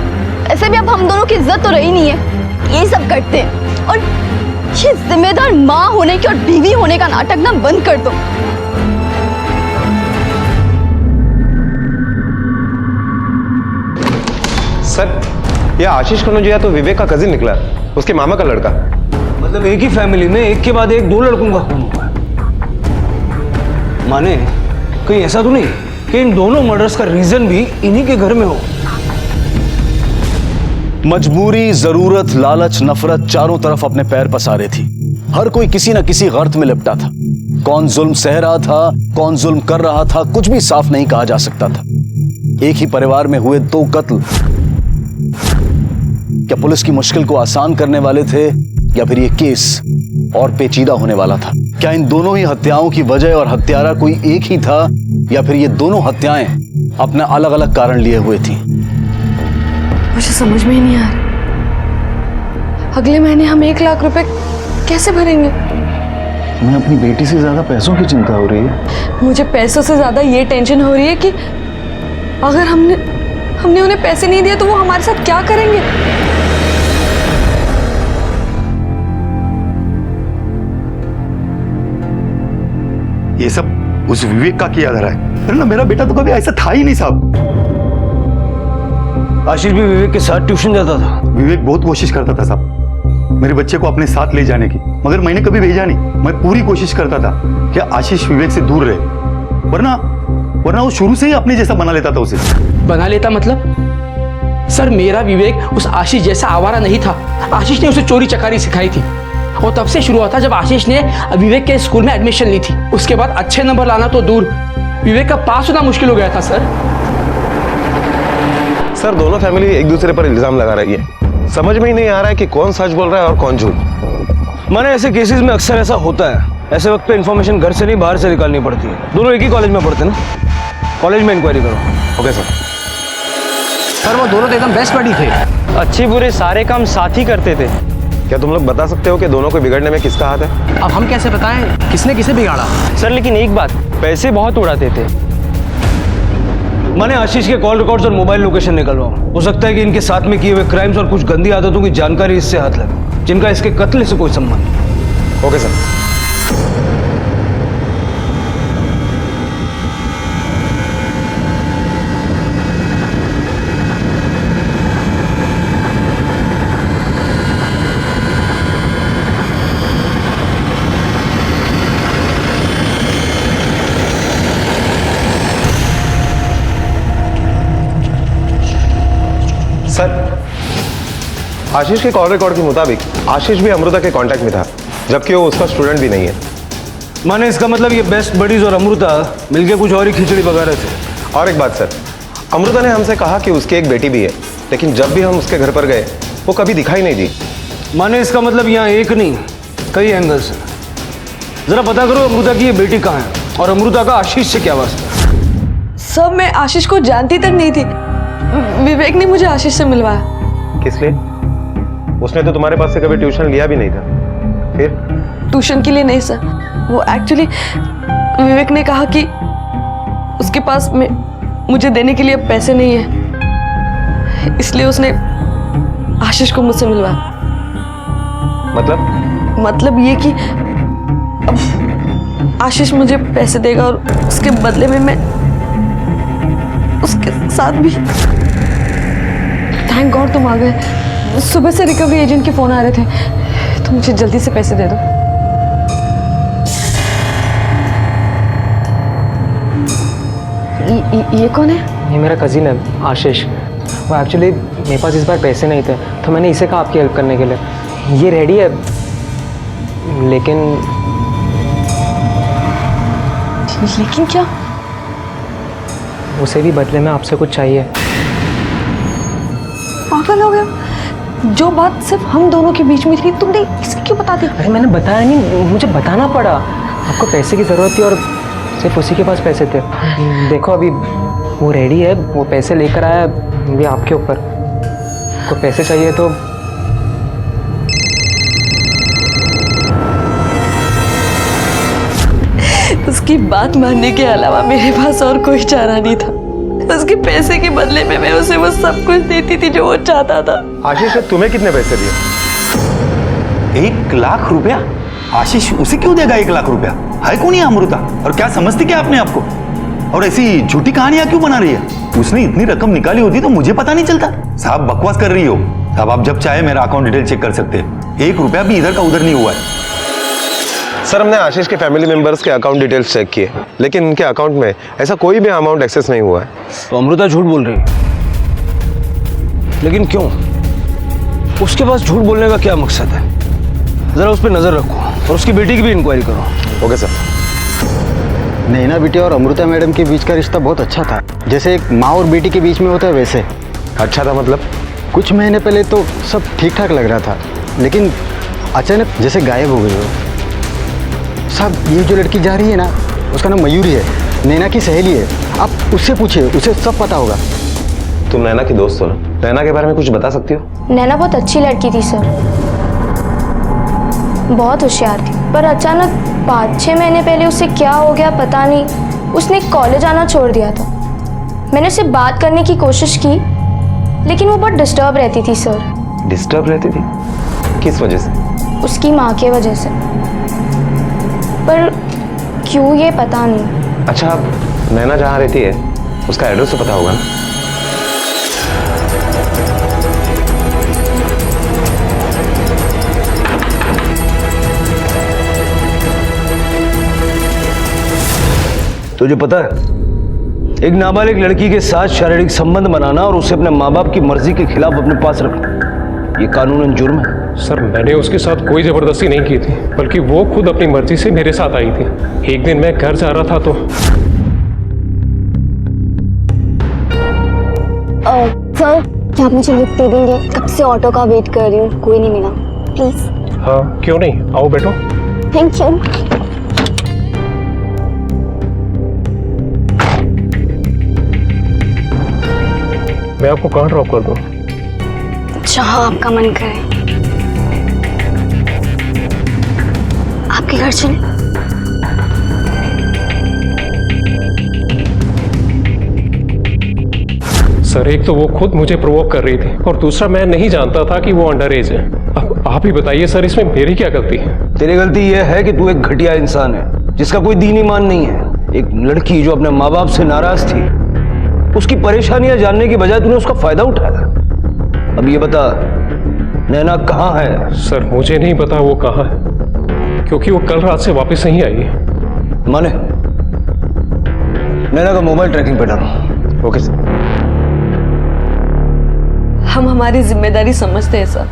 ऐसे भी अब हम दोनों की इज्जत तो रही नहीं है, यही सब करते हैं। और ये जिम्मेदार माँ होने की और बीवी होने का नाटक ना बंद कर दो। सर, यह आशीष कनौजिया तो विवेक का कजिन निकला, उसके मामा का लड़का। मतलब एक ही फैमिली में एक के बाद एक 2 लड़कों का खून हुआ है। माने कहीं ऐसा तो नहीं कि इन दोनों मर्डर्स का रीजन भी इन्हीं के घर में हो? मजबूरी, जरूरत, लालच, नफरत चारों तरफ अपने पैर पसारे थी। हर कोई किसी न किसी गर्त में लिपटा था। कौन जुल्म सह रहा था, कौन जुल्म कर रहा था, कुछ भी साफ नहीं कहा जा सकता था। एक ही परिवार में हुए 2 कत्ल क्या पुलिस की मुश्किल को आसान करने वाले थे, या फिर ये केस और पेचीदा होने वाला था? क्या इन दोनों ही हत्याओं की वजह और हत्यारा कोई एक ही था, या फिर ये दोनों हत्याएं अपने अलग अलग कारण लिए हुए थी? मुझे समझ में ही नहीं आ रहा। अगले महीने हम 1 लाख रुपए कैसे भरेंगे? तुम्हें अपनी बेटी से ज्यादा पैसों की चिंता हो रही है। मुझे पैसों से ज्यादा ये टेंशन हो रही है कि अगर हमने उन्हें पैसे नहीं दिए तो वो हमारे साथ क्या करेंगे? ये सब उस विवेक का किया जा रहा है। अरे ना, मेरा बेटा तो कभी ऐसा था ही नहीं साहब। आशीष भी विवेक के साथ ट्यूशन जाता था। विवेक बहुत कोशिश करता था साहब मेरे बच्चे को अपने साथ ले जाने की, मगर मैंने कभी भेजा नहीं। मैं पूरी कोशिश करता था कि आशीष विवेक से दूर रहे, वरना वो शुरू से ही अपने जैसा बना लेता था उसे। बना लेता मतलब? सर, मेरा विवेक उस आशीष जैसा आवारा नहीं था। आशीष ने उसे चोरी चकारी सिखाई थी, और तब से शुरू हुआ था जब आशीष ने विवेक के स्कूल में एडमिशन ली थी। उसके बाद अच्छे नंबर लाना तो दूर, विवेक का पास होना मुश्किल हो गया था। सर, दोनों फैमिली एक दूसरे पर इल्जाम लगा रही है। समझ में ही नहीं आ रहा है कि कौन सच बोल रहा है और कौन झूठ। माने ऐसे केसेस में अक्सर ऐसा होता है। ऐसे वक्त पे इन्फॉर्मेशन घर से नहीं बाहर से निकालनी पड़ती है। दोनों एक ही कॉलेज में पढ़ते ना, कॉलेज में इंक्वायरी करो। Okay sir. सर, वो दोनों तो एकदम बेस्ट बडी थे, अच्छी बुरे सारे काम साथ ही करते थे। क्या तुम लोग बता सकते हो कि दोनों को बिगड़ने में किसका हाथ है? अब हम कैसे बताएं किसने किसे बिगाड़ा? सर, लेकिन एक बात, पैसे बहुत उड़ाते थे। मैंने आशीष के कॉल रिकॉर्ड्स और मोबाइल लोकेशन निकलवाऊं। हो सकता है कि इनके साथ में किए हुए क्राइम्स और कुछ गंदी आदतों की जानकारी इससे हाथ लगे, जिनका इसके कत्ल से कोई संबंध नहीं। Okay sir. सर, आशीष के कॉल रिकॉर्ड के मुताबिक आशीष भी अमृता के कांटेक्ट में था, जबकि वो उसका स्टूडेंट भी नहीं है। माने इसका मतलब ये बेस्ट बडीज और अमृता मिलके कुछ और ही खिचड़ी पका रहे थे। और एक बात सर, अमृता ने हमसे कहा कि उसकी एक बेटी भी है, लेकिन जब भी हम उसके घर पर गए वो कभी दिखाई नहीं दी। माने इसका मतलब यहाँ एक नहीं कई एंगल्स हैं। जरा पता करो अमृता की ये बेटी कहाँ है और अमृता का आशीष से क्या वास्ता। सब मैं आशीष को जानती तक नहीं थी। विवेक ने मुझे आशीष से मिलवाया। किस लिए? उसने तो तुम्हारे पास से कभी ट्यूशन लिया भी नहीं था। फिर? ट्यूशन के लिए नहीं सर, वो एक्चुअली विवेक ने कहा कि उसके पास मुझे देने के लिए पैसे नहीं है, इसलिए उसने आशीष को मुझसे मिलवाया। मतलब ये कि अब आशीष मुझे पैसे देगा और उसके बदले में मैं उसके साथ भी। थैंक गॉड तुम आ गए। सुबह से रिकवरी एजेंट के फोन आ रहे थे, तो मुझे जल्दी से पैसे दे दो। ये कौन है? ये मेरा कजिन है आशीष। वो एक्चुअली मेरे पास इस बार पैसे नहीं थे तो मैंने इसे कहा आपकी हेल्प करने के लिए। ये रेडी है लेकिन क्या? उसे भी बदले में आपसे कुछ चाहिए। पागल हो गया? जो बात सिर्फ हम दोनों के बीच में थी तुमने इसे क्यों बता दी? अरे मैंने बताया नहीं, मुझे बताना पड़ा। आपको पैसे की ज़रूरत थी और सिर्फ उसी के पास पैसे थे। देखो अभी वो रेडी है, वो पैसे लेकर आया, ये आपके ऊपर। आपको पैसे चाहिए तो उसकी बात मानने के अलावा मेरे पास और कोई चारा नहीं था। उसके पैसे के बदले में मैं उसे वो सब कुछ देती थी जो वो चाहता था। आशीष ने तुम्हें कितने पैसे दिए? 1 लाख रुपया? आशीष उसे क्यों देगा 1 लाख रुपया? है कौन ये अमृता? और क्या समझती क्या अपने आपको? और ऐसी झूठी कहानियां क्यों बना रही है? उसने इतनी रकम निकाली होती तो मुझे पता नहीं चलता। साहब बकवास कर रही हो। साहब आप जब चाहे मेरा अकाउंट डिटेल चेक कर सकते हैं। 1 रुपया भी इधर का उधर नहीं हुआ है। सर हमने आशीष के फैमिली मेंबर्स के अकाउंट डिटेल्स चेक किए लेकिन इनके अकाउंट में ऐसा कोई भी अमाउंट एक्सेस नहीं हुआ है। तो अमृता झूठ बोल रही है, लेकिन क्यों? उसके पास झूठ बोलने का क्या मकसद है? जरा उस पर नजर रखो और उसकी बेटी की भी इंक्वायरी करो। Okay sir. नैना बेटी और अमृता मैडम के बीच का रिश्ता बहुत अच्छा था, जैसे एक माँ और बेटी के बीच में होता है वैसे। अच्छा था मतलब? कुछ महीने पहले तो सब ठीक ठाक लग रहा था, लेकिन अचानक जैसे गायब हो गई हो। साहब ये जो लड़की जा रही है ना, उसका नाम मयूरी है, नैना की सहेली है। आप उससे पूछिए, उसे सब पता होगा। तुम नैना की दोस्त हो ना, नैना के बारे में कुछ बता सकती हो? नैना बहुत अच्छी लड़की थी सर, बहुत होशियार थी, पर अचानक 5-6 महीने पहले उससे क्या हो गया पता नहीं, उसने कॉलेज आना छोड़ दिया था। मैंने उससे बात करने की कोशिश की लेकिन वो बहुत डिस्टर्ब रहती थी सर। डिस्टर्ब रहती थी? किस वजह से? उसकी माँ के वजह से, पर क्यों ये पता नहीं। अच्छा आप नैना जहाँ रहती है उसका एड्रेस तो पता होगा ना? तुझे पता है, एक नाबालिग लड़की के साथ शारीरिक संबंध बनाना और उसे अपने माँ बाप की मर्जी के खिलाफ अपने पास रखना, ये कानूनन जुर्म है। सर मैंने उसके साथ कोई जबरदस्ती नहीं की थी, बल्कि वो खुद अपनी मर्जी से मेरे साथ आई थी। एक दिन मैं घर जा रहा था तो सर क्या आप मुझे लिफ्ट दे देंगे? कब से ऑटो का वेट कर रही हूँ, कोई नहीं मिला, प्लीज। हाँ क्यों नहीं, आओ बैठो। Thank you. मैं आपको कहाँ ड्रॉप कर दूँ? जहाँ आपका मन करे। आपके घर चले। सर एक तो वो खुद मुझे प्रोवोक कर रही थी और दूसरा मैं नहीं जानता था कि वो अंडर एज है। अब आप ही बताइए सर, इसमें मेरी क्या गलती है? तेरी गलती यह है कि तू एक घटिया इंसान है जिसका कोई दीन ईमान नहीं है। एक लड़की जो अपने माँ बाप से नाराज थी, उसकी परेशानियां जानने की बजाय तूने उसका फायदा उठाया। अब ये बता, नैना कहाँ है? सर मुझे नहीं पता वो कहाँ है, क्योंकि वो कल रात से वापस नहीं आई है। माने नैना का मोबाइल ट्रैकिंग पे डालो। Okay sir. हम हमारी जिम्मेदारी समझते हैं सर,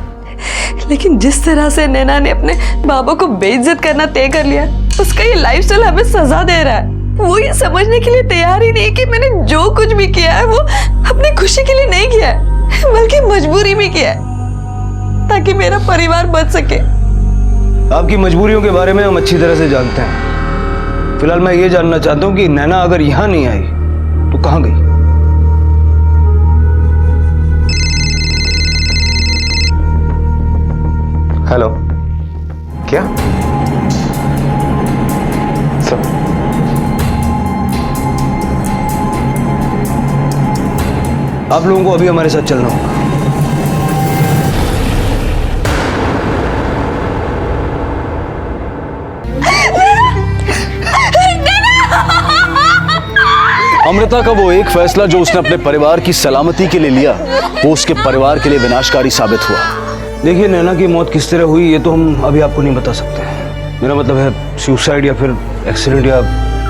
लेकिन जिस तरह से नैना ने अपने बाबा को बेइज्जत करना तय कर लिया, उसका ये लाइफस्टाइल हमें सजा दे रहा है। वो ये समझने के लिए तैयार ही नहीं कि मैंने जो कुछ भी किया है वो अपनी खुशी के लिए नहीं किया है, बल्कि मजबूरी में किया है ताकि मेरा परिवार बच सके। आपकी मजबूरियों के बारे में हम अच्छी तरह से जानते हैं। फिलहाल मैं ये जानना चाहता हूँ कि नैना अगर यहाँ नहीं आई तो कहाँ गई? हेलो, क्या सर? आप लोगों को अभी हमारे साथ चलना होगा। अमृता का वो एक फैसला जो उसने अपने परिवार की सलामती के लिए लिया, वो उसके परिवार के लिए विनाशकारी साबित हुआ। देखिए, नैना की मौत किस तरह हुई ये तो हम अभी आपको नहीं बता सकते। मेरा मतलब है सुसाइड या फिर एक्सीडेंट या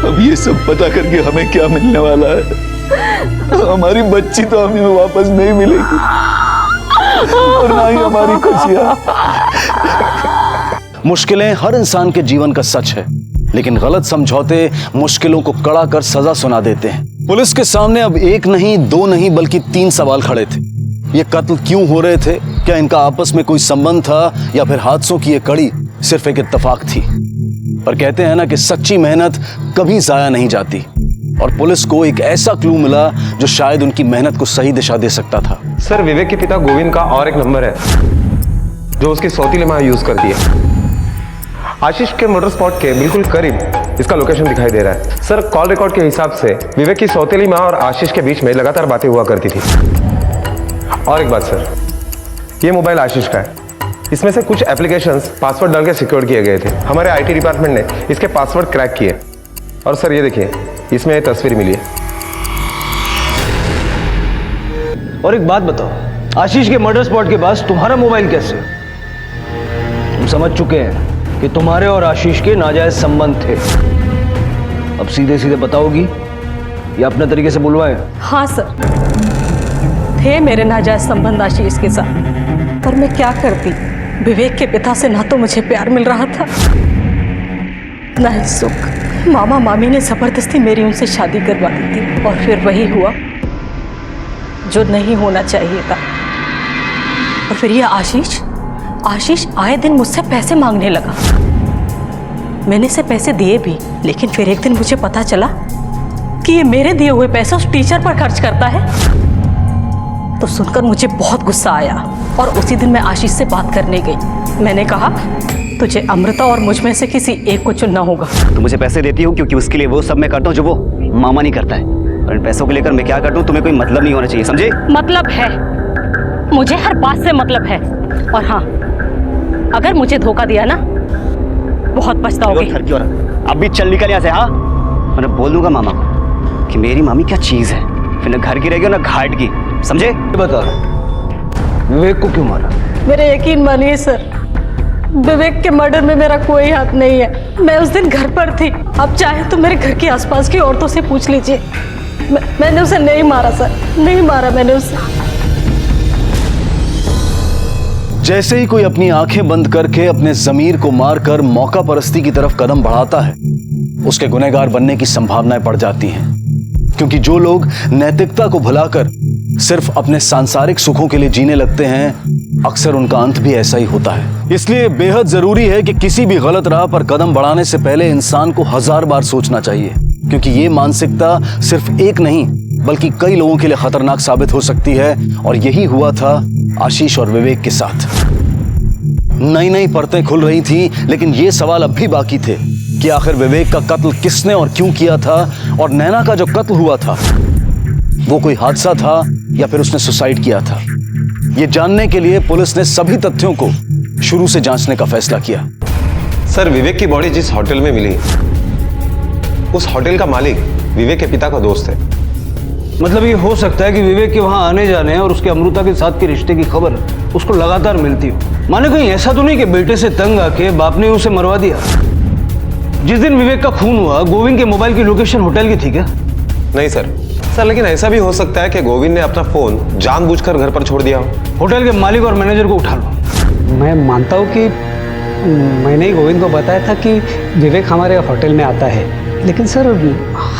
अब ये सब पता करके हमें क्या मिलने वाला है? हमारी बच्ची तो हमें वापस नहीं मिलेगी और ना ही हमारी खुशियां। मुश्किलें हर इंसान के जीवन का सच है, लेकिन गलत समझौते मुश्किलों को कड़ा कर सजा सुना देते हैं। पुलिस के सामने अब एक नहीं, दो नहीं, बल्कि 3 सवाल खड़े थे। ये कत्ल क्यों हो रहे थे? क्या इनका आपस में कोई संबंध था या फिर हादसों की ये कड़ी सिर्फ एक इत्तेफाक थी? पर कहते हैं ना कि सच्ची मेहनत कभी जाया नहीं जाती, और पुलिस को एक ऐसा क्लू मिला जो शायद उनकी मेहनत को सही दिशा दे सकता था। सर, विवेक के पिता गोविंद का और एक नंबर है जो उसकी सौतीली मां यूज करती है। आशीष के मर्डर स्पॉट के बिल्कुल करीब इसका लोकेशन दिखाई दे रहा है। सर, कॉल रिकॉर्ड के हिसाब से विवेक की सौतेली मां और आशीष के बीच में लगातार बातें हुआ करती थी। और एक बात सर, ये मोबाइल आशीष का है। इसमें से कुछ एप्लीकेशंस पासवर्ड डाल के सिक्योर किए गए थे। हमारे आईटी डिपार्टमेंट ने इसके पासवर्ड क्रैक किए। और सर ये देखिए, इसमें ये तस्वीर मिली है। और एक बात बताओ, आशीष के मर्डर स्पॉट के पास तुम्हारा मोबाइल कैसे? तुम समझ चुके हैं कि तुम्हारे और आशीष के नाजायज संबंध थे। अब सीधे सीधे बताओगी या अपने तरीके से बुलवाएं? हाँ सर, थे मेरे नाजायज संबंध आशीष के साथ, पर मैं क्या करती? विवेक के पिता से ना तो मुझे प्यार मिल रहा था ना ही सुख। मामा मामी ने जबरदस्ती मेरी उनसे शादी करवा दी थी, और फिर वही हुआ जो नहीं होना चाहिए था। और फिर ये आशीष आए दिन मुझसे पैसे मांगने लगा। मैंने इसे पैसे दिए भी, लेकिन फिर एक दिन मुझे पता चला कि ये मेरे दिए हुए पैसे उस टीचर पर खर्च करता है। तो सुनकर मुझे बहुत गुस्सा आया, और उसी दिन मैं आशीष से बात करने गई। मैंने कहा, तुझे अमृता और मुझ में से किसी एक को चुनना होगा। तुम मुझे पैसे देती हो क्योंकि उसके लिए वो सब मैं करता हूँ जो वो मामा नहीं करता है, और इन पैसों को लेकर मैं क्या करता हूँ तुम्हें कोई मतलब नहीं होना चाहिए, समझे? मतलब है, मुझे हर बात से मतलब है। और हाँ, अगर मुझे धोखा दिया ना, बहुत पछताओगे। अब भी चल निकल यहाँ से। हाँ, मैं बोल दूंगा मामा को कि मेरी मामी क्या चीज है, फिर न घर की रहेगी ना घाट की, समझे? बता, विवेक को क्यों मारा? मेरे यकीन मानिए सर, विवेक के मर्डर में मेरा कोई हाथ नहीं है। मैं उस दिन घर पर थी। अब चाहे तो मेरे घर के आसपास की औरतों से पूछ लीजिए। मैंने उसे नहीं मारा सर, नहीं मारा मैंने उसे। जैसे ही कोई अपनी आंखें बंद करके अपने जमीर को मारकर मौका परस्ती की तरफ कदम बढ़ाता है, उसके गुनहगार बनने की संभावनाएं बढ़ जाती हैं। क्योंकि जो लोग नैतिकता को भुलाकर सिर्फ अपने सांसारिक सुखों के लिए जीने लगते हैं, अक्सर उनका अंत भी ऐसा ही होता है। इसलिए बेहद जरूरी है कि किसी भी गलत राह पर कदम बढ़ाने से पहले इंसान को 1000 बार सोचना चाहिए, क्योंकि ये मानसिकता सिर्फ एक नहीं बल्कि कई लोगों के लिए खतरनाक साबित हो सकती है। और यही हुआ था आशीष और विवेक के साथ। नई नई परतें खुल रही थी, लेकिन ये सवाल अब भी बाकी थे कि आखिर विवेक का कत्ल किसने और क्यों किया था, और नैना का जो कत्ल हुआ था वो कोई हादसा था या फिर उसने सुसाइड किया था। ये जानने के लिए पुलिस ने सभी तथ्यों को शुरू से जांचने का फैसला किया। सर, विवेक की बॉडी जिस होटल में मिली, उस होटल का मालिक विवेक के पिता का दोस्त है। मतलब ये हो सकता है कि विवेक के वहां आने जाने और उसके अमृता के साथ के रिश्ते की खबर उसको लगातार मिलती हो। माने कहीं ऐसा तो नहीं कि बेटे से तंग आके बाप ने उसे मरवा दिया? जिस दिन विवेक का खून हुआ, गोविंद के मोबाइल की लोकेशन होटल की थी क्या? नहीं सर, लेकिन ऐसा भी हो सकता है कि गोविंद ने अपना फोन जानबूझकर घर पर छोड़ दिया हो। होटल के मालिक और मैनेजर को उठा लो। मैं मानता हूँ कि मैंने ही गोविंद को बताया था कि विवेक हमारे होटल में आता है, लेकिन सर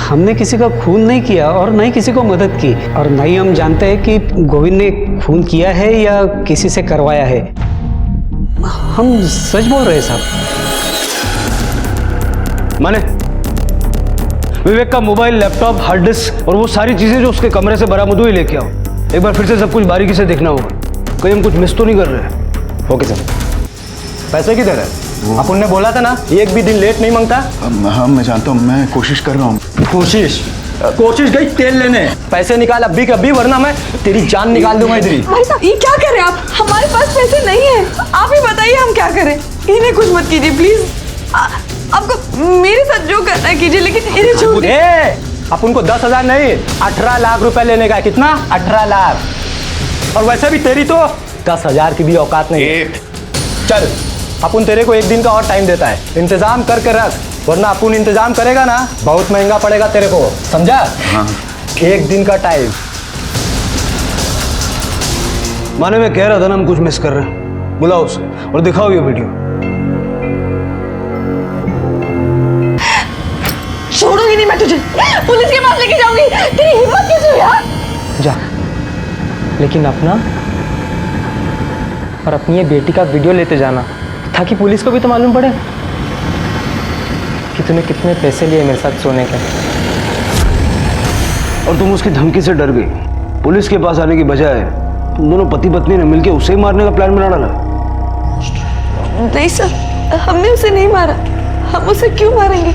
हमने किसी का खून नहीं किया और न ही किसी को मदद की, और न ही हम जानते हैं कि गोविंद ने खून किया है या किसी से करवाया है। हम सच बोल रहे हैं साहब। माने विवेक का मोबाइल, लैपटॉप, हार्ड डिस्क और वो सारी चीजें जो उसके कमरे से बरामद हुई लेके आओ। एक बार फिर से सब कुछ बारीकी से देखना होगा, कहीं हम कुछ मिस तो नहीं कर रहे। Okay sir. पैसे किधर है? अपन ने बोला था ना, एक भी दिन लेट नहीं मांगता। हाँ, मैं जानता हूँ, मैं कोशिश कर रहा हूँ। कोशिश गई तेल लेने। पैसे निकाल अभी के अभी, वरना मैं तेरी जान निकाल दूंगा इधर ही। भाई साहब, ये क्या कर रहे हैं आप? हमारे पास पैसे नहीं है, आप ही बताइए हम क्या करें। इन्हें कुछ मत कीजिए प्लीज। आपको मेरे साथ जो करना है कीजिए, लेकिन इन्हें छोड़ दीजिए। अपन को 10,000 नहीं 18 लाख रुपए लेने का है। कितना? 18 लाख। और वैसे भी तेरी तो 10,000 की भी औकात नहीं है। चल, अपन तेरे को एक दिन का और टाइम देता है, इंतजाम करके रख। वरना अपुन इंतजाम करेगा ना, बहुत महंगा पड़ेगा तेरे को, समझा? हाँ। 1 दिन का टाइम। माने मैं कह रहा था ना, हम कुछ मिस कर रहे हैं। बुलाओ उसे और दिखाओ ये वीडियो। छोड़ूंगी नहीं मैं तुझे, पुलिस के पास लेके जाऊंगी। तेरी हिम्मत कैसे हुई यार? जा, लेकिन अपना और अपनी ये बेटी का वीडियो लेते जाना, ताकि पुलिस को भी तो मालूम पड़े कि तूने कितने पैसे लिए मेरे साथ सोने के। और तुम उसकी धमकी से डर गई। पुलिस के पास आने की बजाय तुम दोनों पति पत्नी ने मिलकर उसे ही मारने का प्लान बना डाला। नहीं सर, हमने उसे नहीं मारा। हम उसे क्यों मारेंगे?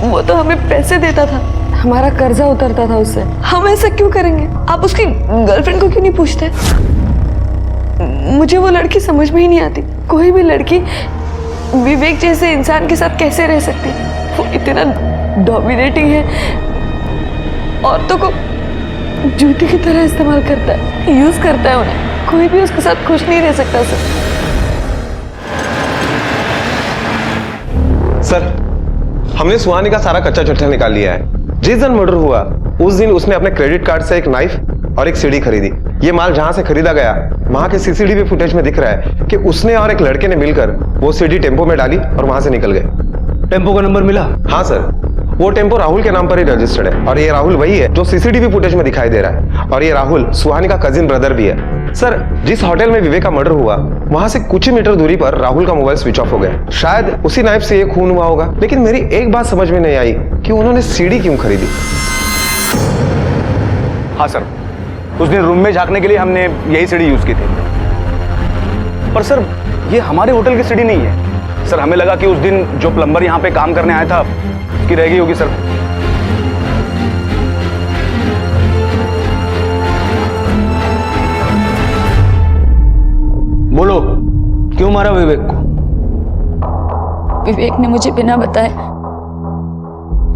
वो तो हमें पैसे देता था, हमारा कर्जा उतरता था उससे। हम ऐसा क्यों करेंगे? आप उसकी गर्लफ्रेंड को क्यों नहीं पूछते? मुझे वो लड़की समझ में ही नहीं आती। कोई भी लड़की विवेक जैसे इंसान के साथ कैसे रह सकती? वो इतना डोमिनेटिंग है, औरतों को जूती की तरह इस्तेमाल करता है, यूज करता है उन्हें। कोई भी उसके साथ खुश नहीं रह सकता सर, हमने सुहानी का सारा कच्चा चिट्ठा निकाल लिया है। जिस दिन मर्डर हुआ उस दिन उसने अपने क्रेडिट कार्ड से एक नाइफ और एक सीढ़ी खरीदी। ये माल जहां से खरीदा गया वहां के सीसीटीवी फुटेज में दिख रहा है कि उसने और एक लड़के ने मिलकर वो सीढ़ी टेम्पो में डाली और वहां से निकल गए। टेम्पो का नंबर मिला? हाँ सर, वो टेम्पो राहुल के नाम पर ही रजिस्टर्ड है और ये राहुल वही है जो सीसीटीवी फुटेज में दिखाई दे रहा है। और ये राहुल सुहानी का कजिन ब्रदर भी है। सर, जिस होटल में विवेक का मर्डर हुआ वहां से कुछ ही मीटर दूरी पर राहुल का मोबाइल स्विच ऑफ हो गया। शायद उसी नाइफ से ये खून हुआ होगा। लेकिन मेरी एक बात समझ में नहीं आई कि उन्होंने सीढ़ी क्यों खरीदी। हाँ सर, उस दिन रूम में झांकने के लिए हमने यही सीढ़ी यूज की थी। पर सर, ये हमारे होटल की सीढ़ी नहीं है। सर, हमें लगा कि उस दिन जो प्लम्बर यहाँ पे काम करने आया था उसकी रह गई होगी सर। बोलो, क्यों मारा विवेक को? विवेक ने मुझे बिना बताए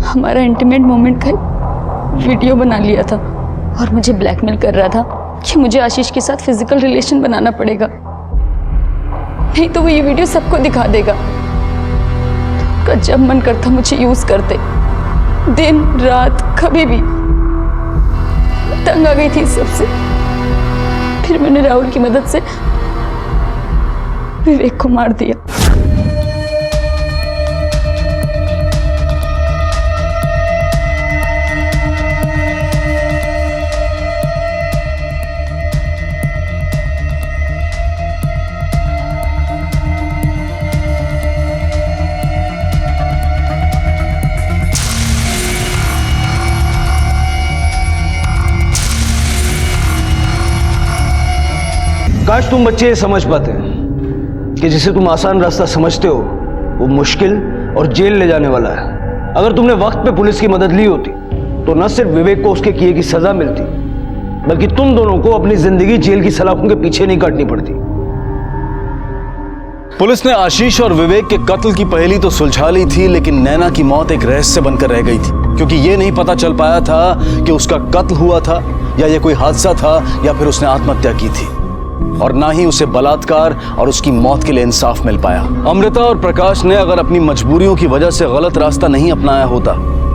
हमारा इंटीमेट मोमेंट का वीडियो बना लिया था और मुझे ब्लैकमेल कर रहा था कि मुझे आशीष के साथ फिजिकल रिलेशन बनाना पड़ेगा, नहीं तो वो ये वीडियो सबको दिखा देगा। तो जब मन करता मुझे यूज करते, दिन रात कभी भी। तंग आ गई थी इस सबसे। फिर मैंने राहुल की मदद से विवेक को मार दिया। काश तुम बच्चे ये समझ पाते कि जिसे तुम आसान रास्ता समझते हो वो मुश्किल और जेल ले जाने वाला है। अगर तुमने वक्त पे पुलिस की मदद ली होती तो न सिर्फ विवेक को उसके किए की सजा मिलती, बल्कि तुम दोनों को अपनी जिंदगी जेल की सलाखों के पीछे नहीं काटनी पड़ती। पुलिस ने आशीष और विवेक के कत्ल की पहेली तो सुलझा ली थी, लेकिन नैना की मौत एक रहस्य बनकर रह गई थी, क्योंकि ये नहीं पता चल पाया था कि उसका कत्ल हुआ था या ये कोई हादसा था या फिर उसने आत्महत्या की थी। और ना ही उसे बलात्कार और उसकी मौत के लिए इंसाफ मिल पाया। अमृता और प्रकाश ने अगर अपनी मजबूरियों की वजह से गलत रास्ता नहीं अपनाया होता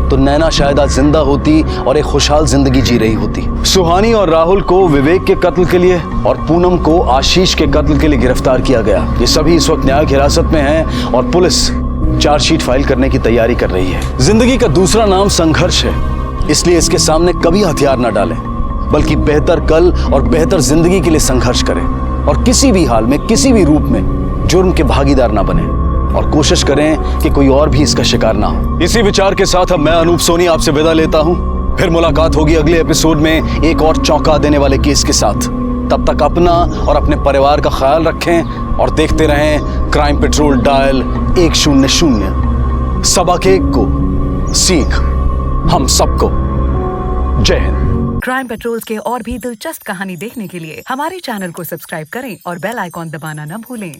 तो नैना शायद आज जिंदा होती और एक खुशहाल जिंदगी जी रही होती। सुहानी और राहुल को विवेक के कत्ल के लिए और पूनम को आशीष के कत्ल के लिए गिरफ्तार किया गया। ये सभी इस वक्त न्यायिक हिरासत में हैं और पुलिस चार्जशीट फाइल करने की तैयारी कर रही है। जिंदगी का दूसरा नाम संघर्ष है, इसलिए इसके सामने कभी हथियार न डालें, बल्कि बेहतर कल और बेहतर जिंदगी के लिए संघर्ष करें और किसी भी हाल में किसी भी रूप में जुर्म के भागीदार ना बने और कोशिश करें कि कोई और भी इसका शिकार ना हो। इसी विचार के साथ अब मैं अनूप सोनी आपसे विदा लेता हूं। फिर मुलाकात होगी अगले एपिसोड में एक और चौंका देने वाले केस के साथ। तब तक अपना और अपने परिवार का ख्याल रखें और देखते रहें क्राइम पेट्रोल डायल 100। सबक एक को सीख हम सबको। जय हिंद। क्राइम पेट्रोल के और भी दिलचस्प कहानी देखने के लिए हमारे चैनल को सब्सक्राइब करें और बेल आइकॉन दबाना न भूलें।